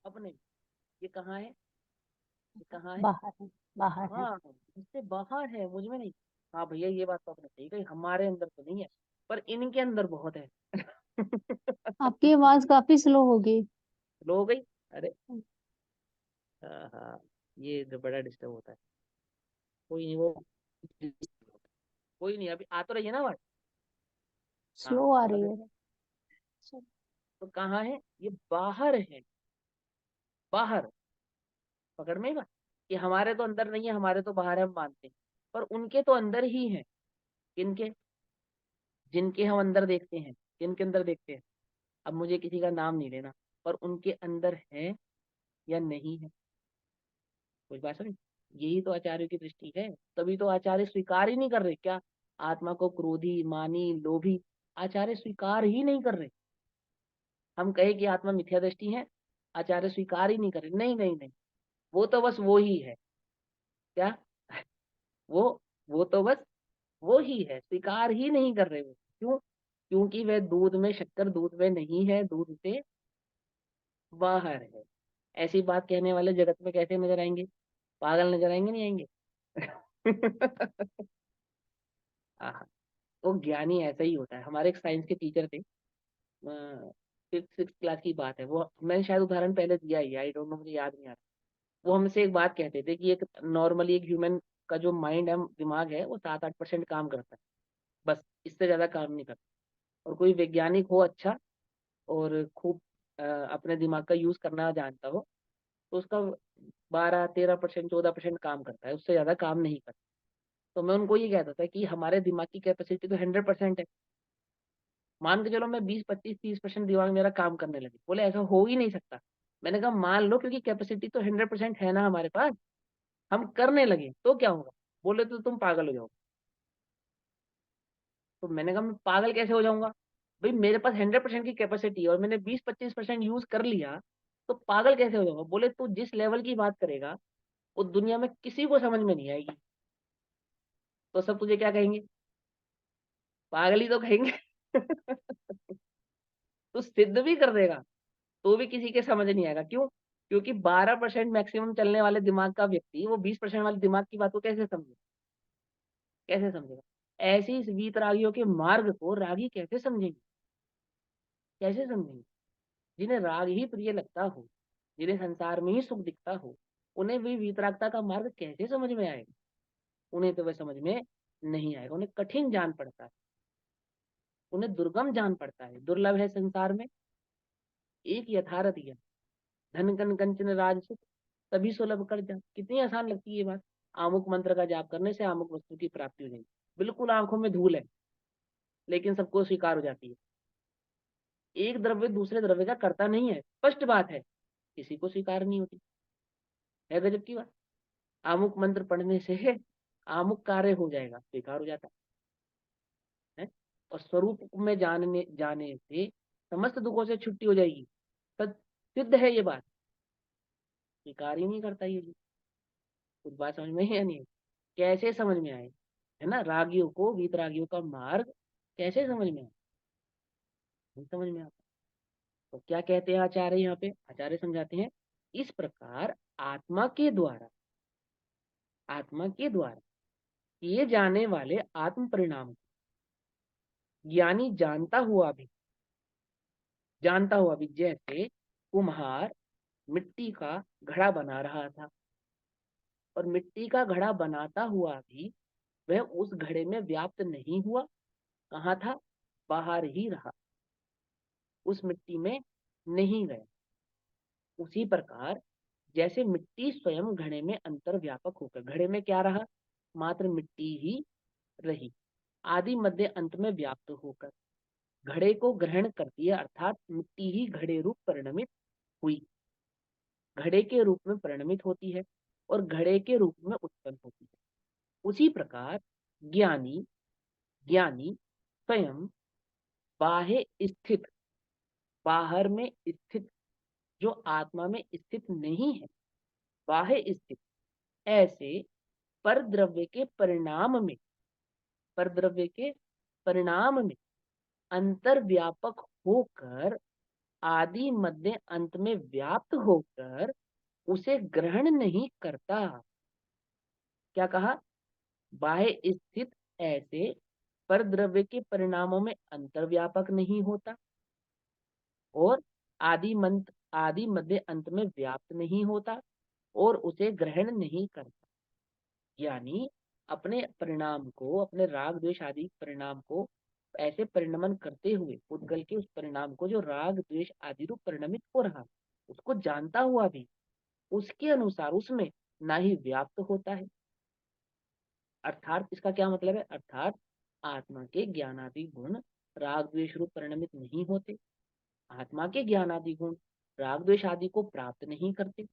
अपने। ये कहाँ है? ये कहाँ है? बाहर है, बाहर है। हाँ, इससे बाहर है, मुझ में नहीं। हाँ भैया, ये बात तो आपने सही कही, हमारे अंदर तो नहीं है, पर इनके अंदर बहुत है। आपकी आवाज काफी स्लो होगी। लो हो गई। अरे हाँ हाँ, ये जो बड़ा डिस्टर्ब होता है। कोई नहीं, वो कोई नहीं, अभी आ तो रही है ना बात। हाँ, स्लो आ थोड़ा रही सा। है। तो कहाँ है? ये बाहर है। बाहर। पकड़ में ही बात। कि हमारे तो अंदर नहीं है, हमारे तो बाहर है, हम मानते हैं। पर उनके तो अंदर ही है। किनके? जिनके हम अंदर देखते हैं। किनके अंदर देखते हैं? अब मुझे किसी का नाम नहीं लेना, पर उनके अंदर है या नहीं है? कुछ बात समझ। यही तो आचार्यों की दृष्टि है। तभी तो आचार्य स्वीकार ही नहीं कर रहे क्या? आत्मा को क्रोधी, मानी, लोभी, आचार्य स्वीकार ही नहीं कर रहे। हम कहे कि आत्मा मिथ्या दृष्टि है, आचार्य स्वीकार ही नहीं कर रहे। नहीं नहीं नहीं, वो तो बस वो ही है। क्या? वो वो तो बस वो ही है, स्वीकार ही नहीं कर रहे वो। क्यों? क्योंकि वह दूध में शक्कर दूध में नहीं है, दूध से बाहर है। ऐसी बात कहने वाले जगत में कैसे नजर आएंगे? पागल नजर आएंगे, नहीं आएंगे? हाँ, वो ज्ञानी ऐसा ही होता है। हमारे एक साइंस के टीचर थे, फिफ्थ सिक्स क्लास की बात है, वो मैंने शायद उदाहरण पहले दिया ही, आई डोंट नो, मुझे याद नहीं आ रहा। वो हमसे एक बात कहते थे कि एक नॉर्मली एक ह्यूमन का जो माइंड है, दिमाग है, वो 7-8% काम करता है, बस, इससे ज्यादा काम नहीं करता। और कोई वैज्ञानिक हो अच्छा, और खूब अपने दिमाग का यूज करना जानता हो, तो उसका 12-13%, 14% काम करता है, उससे ज्यादा काम नहीं करता। तो मैं उनको ये कहता था कि हमारे दिमाग की कैपेसिटी तो 100% है। मान के चलो मैं 20-25-30% दिमाग मेरा काम करने लगे, बोले ऐसा हो ही नहीं सकता। मैंने कहा मान लो, क्योंकि कैपेसिटी तो 100% है ना हमारे पास, हम करने लगे तो क्या होगा? बोले तो तुम पागल हो जाओगे। तो मैंने कहा मैं पागल कैसे हो जाऊंगा? भाई मेरे पास 100% की कैपेसिटी है और मैंने 20-25% यूज कर लिया, तो पागल कैसे हो जाऊंगा? बोले तू जिस लेवल की बात करेगा, वो दुनिया में किसी को समझ में नहीं आएगी। तो सब तुझे क्या कहेंगे? पागल ही तो कहेंगे। तू सिद्ध भी कर देगा, तो भी किसी के समझ नहीं आएगा। क्यों? क्योंकि 12% मैक्सिमम चलने वाले दिमाग का व्यक्ति वो 20% वाले दिमाग की बात को कैसे समझे? कैसे समझेगा? ऐसे इस वीतरागियों के मार्ग को रागी कैसे समझेंगे? कैसे समझेंगे? जिन्हें राग ही प्रिय लगता हो, जिन्हें संसार में ही सुख दिखता हो, उन्हें भी वीतरागता का मार्ग कैसे समझ में आएगा? उन्हें तो वह समझ में नहीं आएगा, उन्हें कठिन जान पड़ता है, उन्हें दुर्गम जान पड़ता है। दुर्लभ है संसार में एक यथार्थ ज्ञान, धन कन कंचन राज सुख, तभी सुलभ कर जा। कितनी आसान लगती है ये बात। आमुक मंत्र का जाप करने से आमुक वस्तु की प्राप्ति हो जाएगी, बिल्कुल आंखों में धूल है, लेकिन सबको स्वीकार हो जाती है। एक द्रव्य दूसरे द्रव्य का करता नहीं है, स्पष्ट बात है, किसी को स्वीकार नहीं होती। है गजब की बात। आमुक मंत्र पढ़ने से है आमुक कार्य हो जाएगा, स्वीकार हो जाता है। और स्वरूप में जानने जाने से समस्त दुखों से छुट्टी हो जाएगी। सद सिद्ध है ये बात, स्वीकार ही नहीं करता ये जी। कुछ बात समझ में है या नहीं? कैसे समझ में आए? है ना, रागियों को, वीतरागियों का मार्ग कैसे समझ में आए? नहीं समझ में आता। तो क्या कहते हैं आचार्य यहाँ पे? आचार्य समझाते हैं, इस प्रकार आत्मा के द्वारा, आत्मा के द्वारा किए जाने वाले आत्म परिणाम ज्ञानी जानता हुआ भी, जैसे कुम्हार मिट्टी का घड़ा बना रहा था, और मिट्टी का घड़ा बनाता हुआ भी वह उस घड़े में व्याप्त नहीं हुआ, कहाँ था? बाहर ही रहा, उस मिट्टी में नहीं गया। उसी प्रकार जैसे मिट्टी स्वयं घड़े में अंतर व्यापक होकर, घड़े में क्या रहा? मात्र मिट्टी ही रही, आदि मध्य अंत में व्याप्त होकर घड़े को ग्रहण करती है, अर्थात मिट्टी ही घड़े रूप परिणमित हुई, घड़े के रूप में परिणमित होती है और घड़े के रूप में उत्पन्न होती है। उसी प्रकार ज्ञानी ज्ञानी स्वयं बाह्य स्थित, बाहर में स्थित, जो आत्मा में स्थित नहीं है, बाह्य स्थित ऐसे पर द्रव्य के परिणाम में, पर द्रव्य के परिणाम में अंतर्व्यापक होकर आदि मध्य अंत में व्याप्त होकर उसे ग्रहण नहीं करता। क्या कहा? बाह्य स्थित ऐसे पर द्रव्य के परिणामों में अंतर्व्यापक नहीं होता और आदि मध्य अंत में व्याप्त नहीं होता और उसे ग्रहण नहीं करता। यानी अपने परिणाम को, अपने राग द्वेष आदि परिणाम को ऐसे परिणमन करते हुए पुद्गल के उस परिणाम को जो राग द्वेष आदि रूप परिणमित हो रहा, उसको जानता हुआ भी उसके अनुसार उसमें ना ही व्याप्त होता है। अर्थात इसका क्या मतलब है? अर्थात आत्मा के ज्ञानादि गुण राग द्वेष रूप परिणमित नहीं होते, आत्मा के ज्ञानादि गुण राग द्वेष आदि को प्राप्त नहीं करते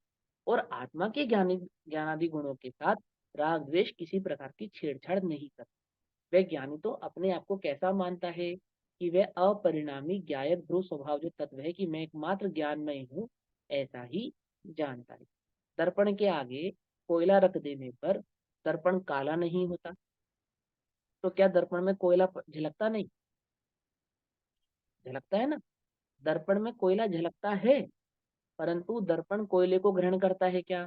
और आत्मा के ज्ञानादि गुणों के साथ राग द्वेष किसी प्रकार की छेड़छाड़ नहीं करते। वह ज्ञानी तो अपने आप को कैसा मानता है कि वह अपरिणामी ज्ञायक ध्रुव स्वभाव जो तत्व है कि मैं एकमात्र ज्ञानमय हूँ, ऐसा ही जानता है। दर्पण के आगे कोयला रख देने पर दर्पण काला नहीं होता, तो क्या दर्पण में कोयला झलकता नहीं? झलकता है ना। दर्पण में कोयला झलकता है, परंतु दर्पण कोयले को ग्रहण करता है क्या?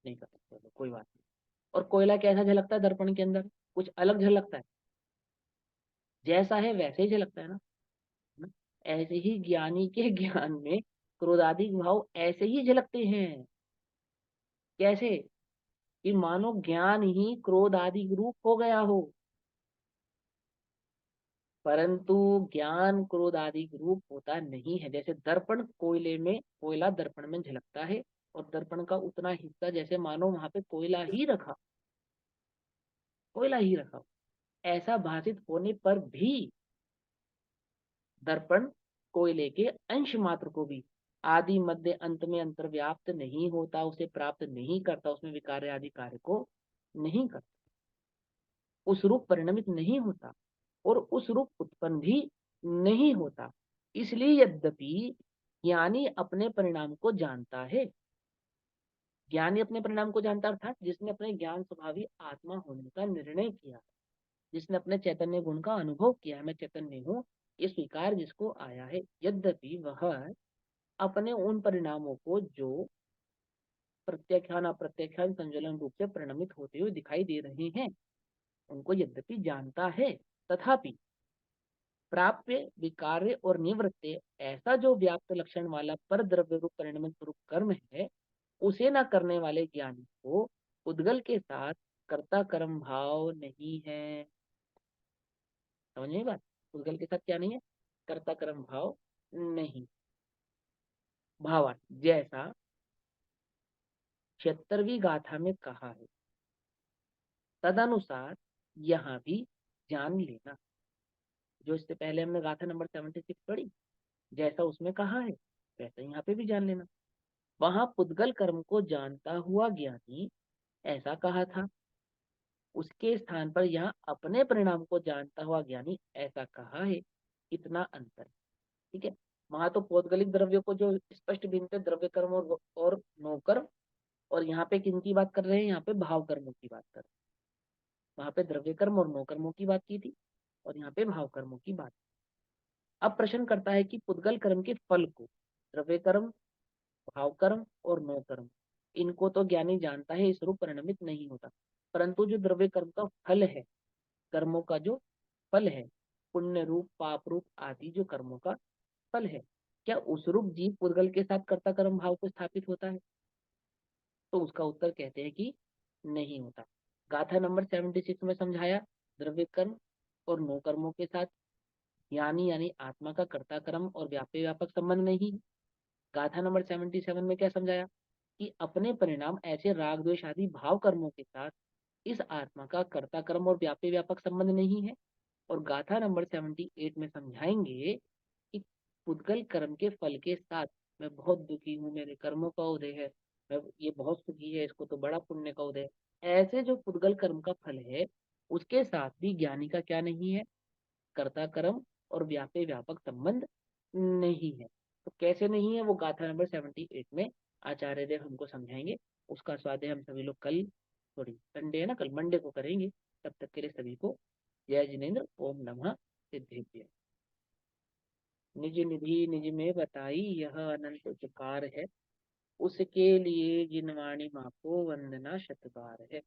नहीं करता। चलो कोई बात नहीं। और कोयला कैसा झलकता है? दर्पण के अंदर कुछ अलग झलकता है, जैसा है वैसे ही झलकता है ना। ना? ऐसे ही ज्ञानी के ज्ञान में क्रोधादि भाव ऐसे ही झलकते हैं। कैसे? कि मानो ज्ञान ही क्रोध आदि रूप हो गया हो, परंतु ज्ञान क्रोध आदि रूप होता नहीं है। जैसे दर्पण कोयले में, कोयला दर्पण में झलकता है और दर्पण का उतना हिस्सा जैसे मानो वहां पे कोयला ही रखा, कोयला ही रखा, ऐसा भाषित होने पर भी दर्पण कोयले के अंश मात्र को भी आदि मध्य अंत में अंतर्व्याप्त नहीं होता, उसे प्राप्त नहीं करता, उसमें विकार आदि कार्य को नहीं करता, उस रूप परिणमित नहीं होता और उस रूप उत्पन्न भी नहीं होता। इसलिए यद्यपि ज्ञानी अपने परिणाम को जानता है, ज्ञानी अपने परिणाम को जानता अर्थात जिसने अपने ज्ञान स्वभावी आत्मा होने का निर्णय किया, जिसने अपने चैतन्य गुण का अनुभव किया, मैं चैतन्य हूँ, ये स्वीकार जिसको आया है, यद्यपि वह अपने उन परिणामों को जो प्रत्याख्यान अप्रत्याख्यान संचलन रूप से परिणमित होते हुए दिखाई दे रहे हैं, उनको यद्यपि जानता है, तथापि प्राप्य विकार्य और निवृत्ति ऐसा जो व्याप्त लक्षण वाला पर द्रव्य रूप परिणमित रूप कर्म है, उसे न करने वाले ज्ञानी को उद्गल के साथ कर्ता कर्म भाव नहीं है। समझ में बात? उद्गल के साथ क्या नहीं है? कर्ता कर्म भाव नहीं। भावार्थ जैसा 76वीं गाथा में कहा है, तदनुसार यहाँ भी जान लेना। जो इससे पहले हमने गाथा नंबर 76 पढ़ी, जैसा उसमें कहा है वैसा यहाँ पे भी जान लेना। वहां पुद्गल कर्म को जानता हुआ ज्ञानी ऐसा कहा था, उसके स्थान पर यहाँ अपने परिणाम को जानता हुआ ज्ञानी ऐसा कहा है। इतना अंतर, ठीक है। वहां तो पौद्गलिक द्रव्य को जो स्पष्ट भिन्न द्रव्य कर्म और नो कर्म, और यहाँ पे किन की बात कर रहे हैं? यहाँ पे भाव कर्मों की बात कर रहे हैं। वहां पे द्रव्य कर्म और नो कर्मों की बात की थी और यहाँ पे भाव कर्मों की बात। अब प्रश्न करता है कि पुद्गल कर्म के फल को, द्रव्य कर्म, भाव कर्म और नो कर्म, इनको तो ज्ञानी जानता है, इस रूप परिणमित नहीं होता, परंतु जो द्रव्य कर्म का फल है, कर्मों का जो फल है, पुण्य रूप पाप रूप आदि जो कर्मों का फल है, क्या उस रूप जीव पुद्गल के साथ कर्ता कर्म भाव को स्थापित होता है? तो उसका उत्तर कहते हैं कि नहीं होता। गाथा नंबर 76 में समझाया द्रव्य कर्म और नो कर्मों के साथ यानी आत्मा का कर्ता कर्म और व्यापक व्यापक संबंध नहीं है। गाथा नंबर 77 में क्या समझाया कि अपने परिणाम ऐसे राग द्वेष आदि भाव कर्मों के साथ इस आत्मा का कर्ता कर्म और व्यापी व्यापक संबंध नहीं है। और गाथा नंबर 78 में समझाएंगे कि पुद्गल कर्म के फल के साथ मैं बहुत दुखी हूँ, मेरे कर्मों का उदय है, मैं ये बहुत सुखी है, इसको तो बड़ा पुण्य का उदय है। ऐसे जो पुद्गल कर्म का फल है उसके साथ भी ज्ञानी का क्या नहीं है, कर्ता कर्म और व्यापे व्यापक संबंध नहीं है। तो कैसे नहीं है वो गाथा नंबर 78 में आचार्य देव हमको समझाएंगे। उसका स्वाध्याय हम सभी लोग कल, सॉरी संडे है ना, कल मंडे को करेंगे। तब तक के लिए सभी को जय जिनेन्द्र, ओम नमः सिद्धेभ्य। निज निधि निज में बताई यह अनंत उपकार है, उसके लिए जिन वाणी माँ को वंदना शत बार है।